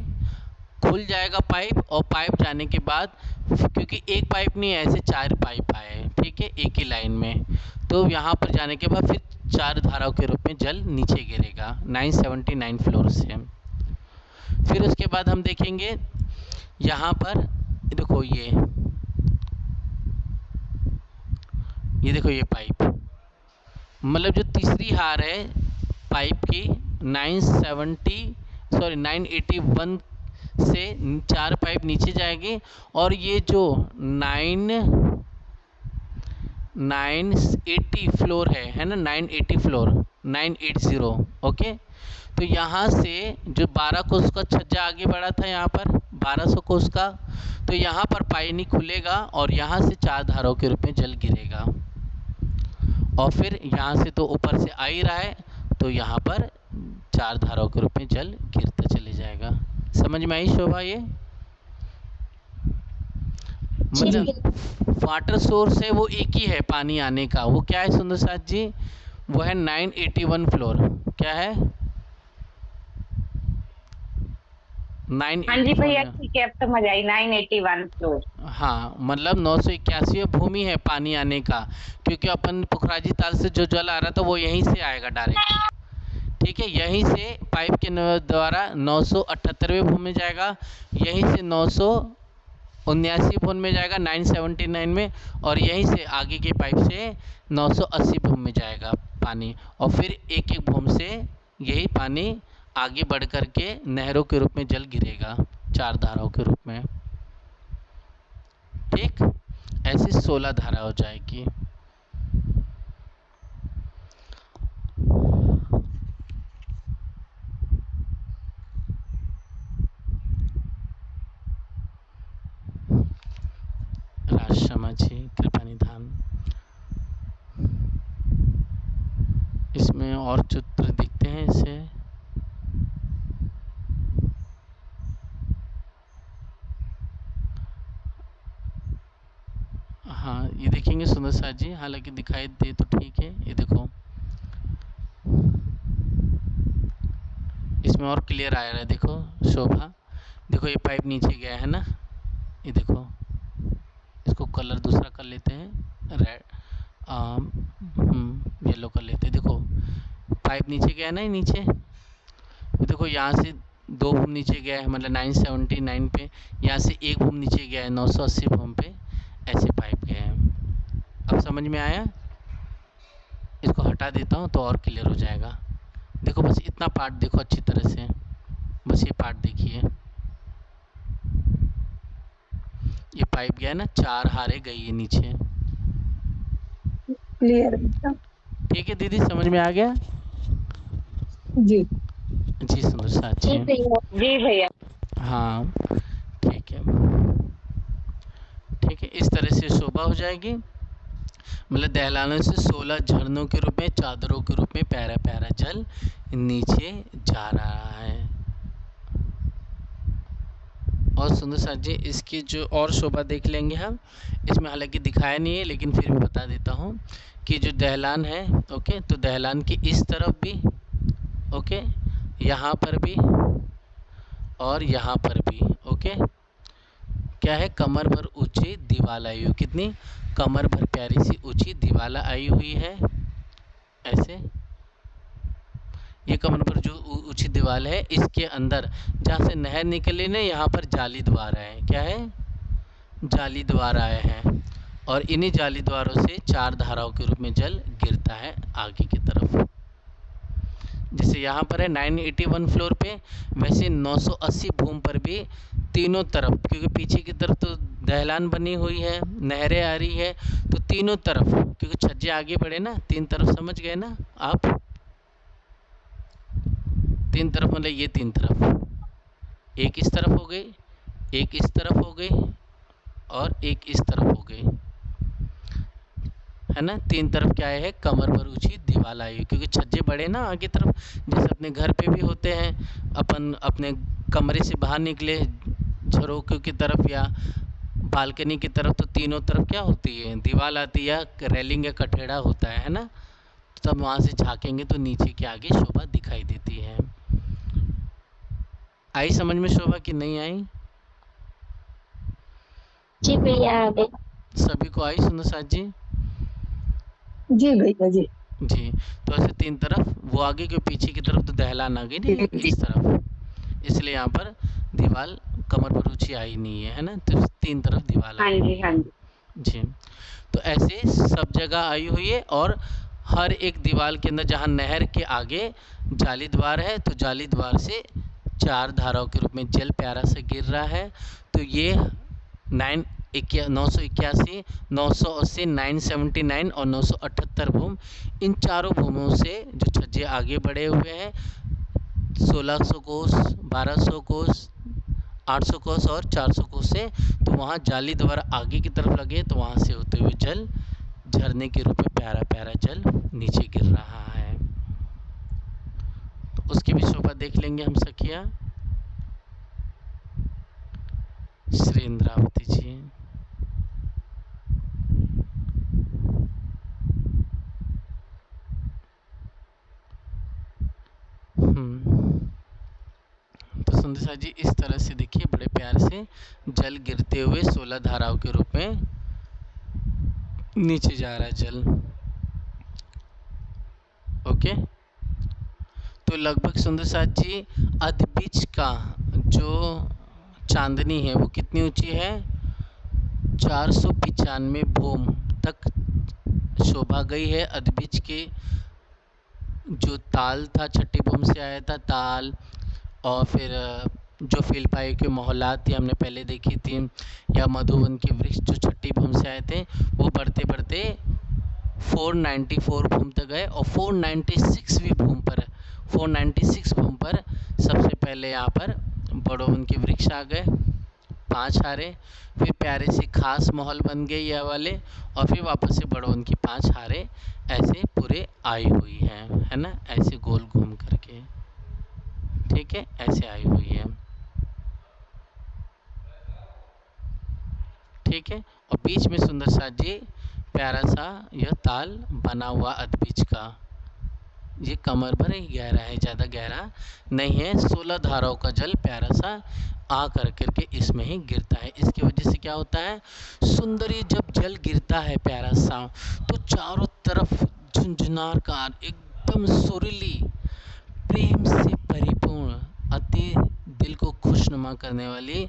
खुल जाएगा पाइप। और पाइप जाने के बाद, क्योंकि एक पाइप नहीं है, ऐसे 4 पाइप आए हैं, ठीक है, एक ही लाइन में। तो यहाँ पर जाने के बाद फिर 4 धाराओं के रूप में जल नीचे गिरेगा 979 फ्लोर से। फिर उसके बाद हम देखेंगे यहाँ पर, देखो ये देखो ये पाइप, मतलब जो तीसरी हार है पाइप की, 981 से 4 पाइप नीचे जाएंगे। और ये जो 980 फ्लोर है ना, 980 फ्लोर, 980। ओके, तो यहाँ से जो 12 कोस का छज्जा आगे बढ़ा था, यहाँ पर 1200 कोस का, तो यहाँ पर पानी खुलेगा और यहाँ से 4 धाराओं के रूप में जल गिरेगा। और फिर यहाँ से तो ऊपर से आ ही रहा है, तो यहाँ पर 4 धाराओं के रूप में जल गिरता चले जाएगा। समझ में आई शोभा? ये मतलब वाटर सोर्स है वो एक ही है पानी आने का। वो क्या है सुंदर साथ जी? वो है 981 फ्लोर। क्या है? हाँ जी 981 भैया, है। ठीक है, अब समझ आई, 981 फ्लोर। हाँ, मतलब 981 भूमि है पानी आने का, क्योंकि अपन पुखराजी ताल से जो जल आ रहा था वो यहीं से आएगा डायरेक्ट। ठीक है, यहीं से पाइप के द्वारा 978वें भूमि में जाएगा, यहीं से 979 भूमि में जाएगा 979 में, और यहीं से आगे के पाइप से 980 भूमि में जाएगा पानी। और फिर एक एक भूमि से यही पानी आगे बढ़ कर के नहरों के रूप में जल गिरेगा 4 धाराओं के रूप में। ठीक, ऐसी 16 धारा हो जाएगी। राजशमा जी कृपा निधान। इसमें में और चित्र दिखते हैं इससे। हाँ, ये देखेंगे सुंदर साथ जी, हालांकि दिखाई दे तो ठीक है। ये देखो, इसमें और क्लियर आ रहा है। देखो शोभा, देखो ये पाइप नीचे गया है ना, ये देखो, इसको कलर दूसरा कर लेते हैं, रेड येलो कर लेते हैं। देखो पाइप नीचे गया ना, नीचे देखो, यहाँ से 2 बूम नीचे गया है, मतलब 979 पे, यहाँ से 1 बूम नीचे गया है 980 बूम पे, ऐसे पाइप गए हैं। अब समझ में आया? इसको हटा देता हूँ तो और क्लियर हो जाएगा। देखो बस इतना पार्ट देखो अच्छी तरह से, बस ये पार्ट देखिए, ये पाइप गया ना, 4 हारे गई है नीचे। क्लियर एकदम। ठीक है दीदी, समझ में आ गया? जी जी सुंदर साथ जी। जी भैया। हाँ ठीक है, ठीक है, इस तरह से शोभा हो जाएगी। मतलब दहलानों से 16 झरनों के रूप में, चादरों के रूप में प्यारा प्यारा जल नीचे जा रहा है। और सुंदर साथ जी, इसकी जो और शोभा देख लेंगे हम, इसमें हालांकि दिखाया नहीं है लेकिन फिर भी बता देता हूँ कि जो दहलान है, ओके, तो दहलान की इस तरफ भी, ओके, यहाँ पर भी और यहाँ पर भी, ओके, क्या है, कमर भर ऊंची दीवार आई हुई। कितनी? कमर भर प्यारी सी ऊंची दीवार आई हुई है, ऐसे। ये कमर पर जो ऊंची दीवार है, इसके अंदर जहाँ से नहर निकली ना, यहाँ पर जाली द्वार है। क्या है? जाली द्वार आए हैं, और इन्हीं जाली द्वारों से 4 धाराओं के रूप में जल गिरता है आगे की तरफ। जैसे यहाँ पर है 981 फ्लोर पे, वैसे 980 भूमि पर भी तीनों तरफ, क्योंकि पीछे की तरफ तो दहलान बनी हुई है, नहरें आ रही है, तो तीनों तरफ, क्योंकि छज्जे आगे बढ़े ना, 3 तरफ, समझ गए ना आप? 3 तरफ मतलब ये 3 तरफ, एक इस तरफ हो गई, एक इस तरफ हो गई, और एक इस तरफ हो गई, है ना। 3 तरफ क्या है, कमर पर ऊंची दीवार आई, क्योंकि छज्जे बड़े ना आगे तरफ, जैसे अपने घर पे भी होते हैं, अपन अपने कमरे से बाहर निकले झरोखे की तरफ या बालकनी की तरफ, तो तीनों तरफ क्या होती है, दीवार आती है, या रेलिंग या कठेड़ा होता है ना, तब वहाँ से झाँकेंगे तो नीचे के आगे शोभा दिखाई देती है। आई समझ में शोभा कि नहीं आई? जी भैया आ गई। सभी को आई सुंदर साथ जी? जी भैया जी। जी, तो ऐसे 3 तरफ, वो आगे के पीछे की तरफ तो दहलान आ गई ना इस तरफ, इसलिए यहाँ पर दीवार कमर पर ऊंची आई नहीं है, है ना, तो 3 तरफ दीवार हाँ आई जी, हाँ जी। जी। तो ऐसे सब जगह आई हुई है, और हर एक दीवार के अंदर जहाँ नहर के आगे जाली द्वार है, तो जाली द्वार से 4 धाराओं के रूप में जल प्यारा से गिर रहा है। तो ये 981, 980, 979 और 978 भूम, इन चारों भूमों से जो छज्जे आगे बढ़े हुए हैं, 1600 कोस, 1200 कोस, 800 कोस और 400 कोस से, तो वहाँ जाली द्वारा आगे की तरफ लगे, तो वहाँ से होते हुए जल झरने के रूप में प्यारा प्यारा जल नीचे गिर रहा है। तो उसकी भी शोभा देख लेंगे हम सखिया। श्री इंद्रावती जी, तो संदेशा जी इस तरह से देखिए, बड़े प्यार से जल गिरते हुए 16 धाराओं के रूप में नीचे जा रहा है जल, ओके। तो लगभग सुंदर साथ जी अधबीच का जो चांदनी है वो कितनी ऊंची है, 495 भूम तक शोभा गई है। अधबीच के जो ताल था, छठी भूम से आया था ताल, और फिर जो फीलपाई के मोहल्लात थी हमने पहले देखी थी, या मधुवन के वृक्ष जो छठी भूम से आए थे, वो बढ़ते बढ़ते 494 भूम तक गए, और 496वीं भूम पर, 496 भूम पर सबसे पहले यहाँ पर बड़ोवन के वृक्ष आ गए, 5 हारें, फिर प्यारे से खास माहौल बन गए ये वाले, और फिर वापस से बड़वन की 5 हारें, ऐसे पूरे आई हुई है ना, ऐसे गोल घूम करके, ठीक है, ऐसे आई हुई है, ठीक है। और बीच में सुंदर सा जी प्यारा सा यह ताल बना हुआ अधबीच का, ये कमर भर ही गहरा है, ज़्यादा गहरा नहीं है। 16 धाराओं का जल प्यारा सा आ कर करके इसमें ही गिरता है। इसकी वजह से क्या होता है, सुंदरी जब जल गिरता है प्यारा सा, तो चारों तरफ झुंझुनारकार एकदम सुरीली, प्रेम से परिपूर्ण, अति दिल को खुशनुमा करने वाली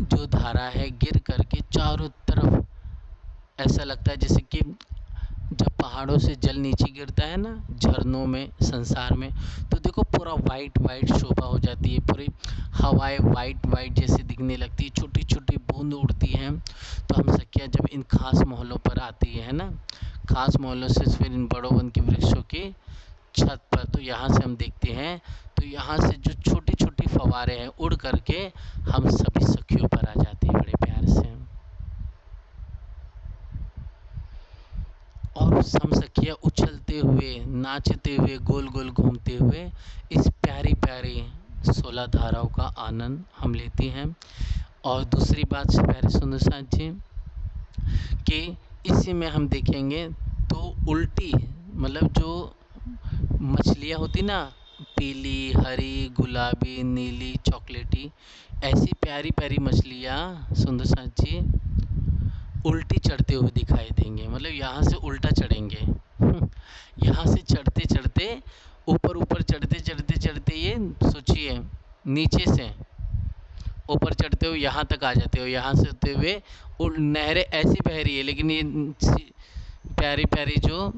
जो धारा है, गिर करके चारों तरफ ऐसा लगता है जैसे कि जब पहाड़ों से जल नीचे गिरता है ना झरनों में, संसार में, तो देखो पूरा वाइट वाइट शोभा हो जाती है, पूरी हवाएं वाइट वाइट जैसे दिखने लगती है, छोटी छोटी बूंद उड़ती हैं। तो हम सखियाँ जब इन खास माहौलों पर आती है ना, खास माहौलों से फिर इन बड़ों वन के वृक्षों की छत पर, तो यहाँ से हम देखते हैं, तो यहाँ से जो छोटी छोटी फवारे हैं उड़ करके हम सभी सखियों पर आ जाती है बड़े प्यार से, और हम सखियाँ उछलते हुए, नाचते हुए, गोल गोल घूमते हुए इस प्यारी प्यारी 16 धाराओं का आनंद हम लेती हैं। और दूसरी बात से प्यारे सुंदर साथ जी कि इसी में हम देखेंगे तो उल्टी, मतलब जो मछलियाँ होती ना, पीली, हरी, गुलाबी, नीली, चॉकलेटी, ऐसी प्यारी प्यारी मछलियाँ सुंदर साथ जी उल्टी चढ़ते हुए दिखाई देंगे, मतलब यहाँ से उल्टा चढ़ेंगे। यहाँ से चढ़ते चढ़ते ऊपर ऊपर चढ़ते चढ़ते चढ़ते ये सोचिए नीचे से ऊपर चढ़ते हुए यहाँ तक आ जाते हो, यहाँ से होते हुए नहरें ऐसी बह रही है, लेकिन ये प्यारी प्यारी जो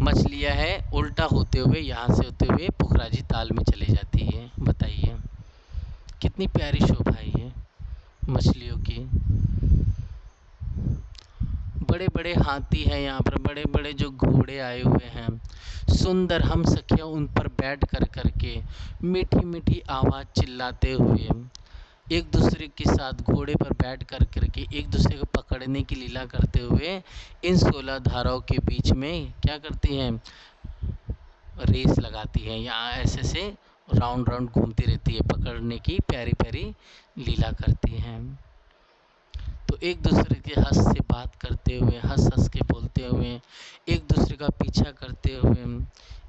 मछलियाँ है उल्टा होते हुए यहाँ से होते हुए पुखराजी ताल में चली जाती है। बताइए कितनी प्यारी शोभा है ये मछलियों की। बड़े बड़े हाथी हैं यहाँ पर, बड़े बड़े जो घोड़े आए हुए हैं सुंदर, हम सखियाँ उन पर बैठ कर करके मीठी मीठी आवाज़ चिल्लाते हुए एक दूसरे के साथ घोड़े पर बैठ कर करके एक दूसरे को पकड़ने की लीला करते हुए इन 16 धाराओं के बीच में क्या करती हैं, रेस लगाती हैं, यहाँ ऐसे से राउंड राउंड घूमती रहती है, पकड़ने की प्यारी प्यारी लीला करती हैं। तो एक दूसरे के हंस से बात करते हुए, हंस हंस के बोलते हुए, एक दूसरे का पीछा करते हुए,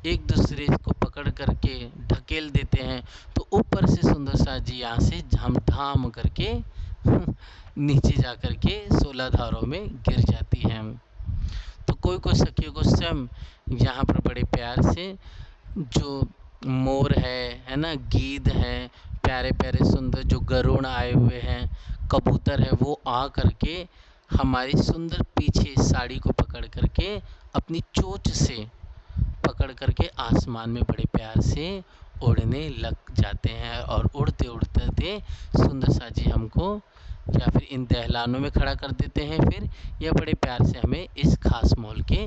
एक दूसरे को पकड़ करके ढकेल देते हैं, तो ऊपर से सुंदर सा जी यहाँ से हम धाम करके नीचे जा करके 16 धारों में गिर जाती हैं। तो कोई कोई सखियों को स्वयं यहाँ पर बड़े प्यार से जो मोर है ना, गीद है, प्यारे प्यारे सुंदर जो गरुड़ आए हुए हैं, कबूतर है, वो आ करके हमारी सुंदर पीछे साड़ी को पकड़ करके अपनी चोंच से पकड़ करके आसमान में बड़े प्यार से उड़ने लग जाते हैं, और उड़ते उड़ते सुंदर सा जी हमको या फिर इन दहलानों में खड़ा कर देते हैं, फिर यह बड़े प्यार से हमें इस खास मॉल के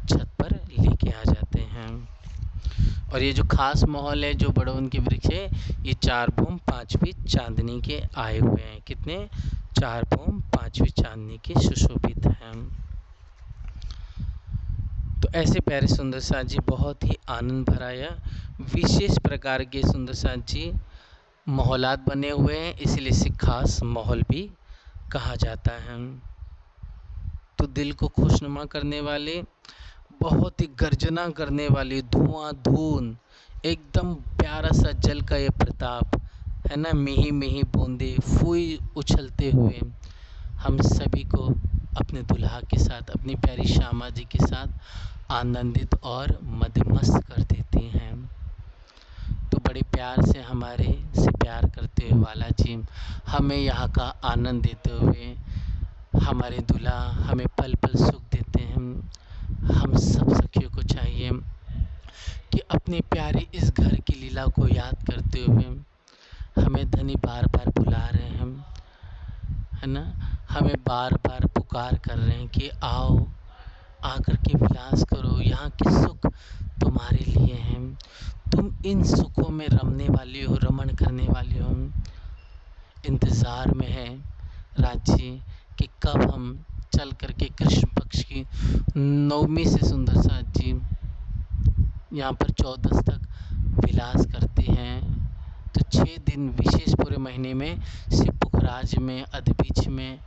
छत पर लेके आ जाते हैं। और ये जो खास माहौल है, जो बड़वन के वृक्ष है, ये 4 भूम 5वीं चांदनी के आए हुए हैं। कितने? 4 भूम 5वीं चांदनी के सुशोभित हैं। तो ऐसे प्यारे सुंदर साथ जी बहुत ही आनंद भरा या विशेष प्रकार के सुंदर साथ जी माहौलात बने हुए हैं, इसलिए इसे खास माहौल भी कहा जाता है। तो दिल को खुशनुमा करने वाले, बहुत ही गर्जना करने वाली, धुआंधून एकदम प्यारा सा जल का ये प्रताप है ना, मिही मिही बूंदे फूई उछलते हुए हम सभी को अपने दुल्हा के साथ, अपनी प्यारी श्यामा जी के साथ आनंदित और मदमस्त कर देती हैं। तो बड़े प्यार से हमारे से प्यार करते हुए वाला जी हमें यहाँ का आनंद देते हुए, हमारे दूल्हा हमें पल पल सुख देते हैं। हम सब सखियों को चाहिए कि अपने प्यारे इस घर की लीला को याद करते हुए, हमें धनी बार बार बुला रहे हैं, है ना, हमें बार बार पुकार कर रहे हैं कि आओ, आकर के विलास करो, यहाँ के सुख तुम्हारे लिए हैं, तुम इन सुखों में रमने वाली हो, रमण करने वाली हो, इंतज़ार में है राज्य कि कब हम चल करके कृष्ण पक्ष की नवमी से सुंदर साथ जी यहाँ पर 14 तक विलास करते हैं। तो 6 दिन विशेष पूरे महीने में शिव पुखराज में, अदबीच में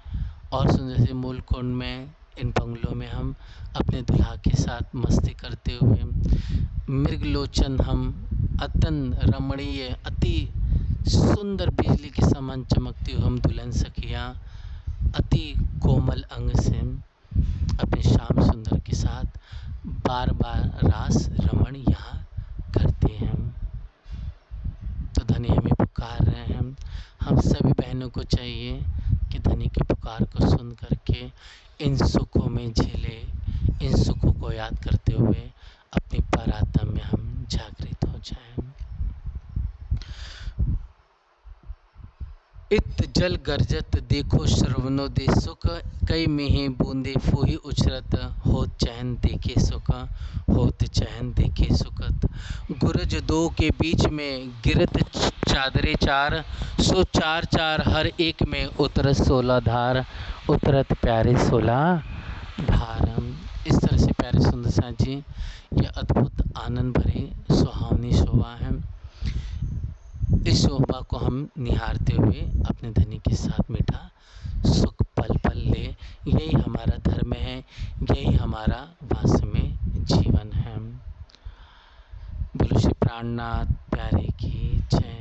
और सुंदर से मूलकुंड में, इन बंगलों में हम अपने दुल्हा के साथ मस्ती करते हुए मृगलोचन हम अतन रमणीय अति सुंदर बिजली के समान चमकती हुई हम दुल्हन सखियाँ अति कोमल अंग से अपने श्याम सुंदर के साथ बार बार रास रमण यहाँ करते हैं। तो धनी हमें पुकार रहे हैं। हम सभी बहनों को चाहिए कि धनी की पुकार को सुन करके इन सुखों में झेले, इन सुखों को याद करते हुए अपनी परात्म में हम जागृत हो जाएं। इत जल गर्जत देखो श्रवणो दे सुख, कई मेहे बूंदे फूही उछरत, होत चहन देखे सुख, होत चहन देखे सुखत। गुरज दो के बीच में गिरत चादरे चार, सो चार चार हर एक में उतरत 16 धार, उतरत प्यारे 16 धार। इस तरह से प्यारे सुंदर साथ जी यह अद्भुत आनंद भरी सुहावनी शोभा है। इस शोभा को हम निहारते हुए अपने धनी के साथ मीठा सुख पल पल ले, यही हमारा धर्म है, यही हमारा वास्तव जीवन है। बोलो श्री प्राणनाथ प्यारे की जय।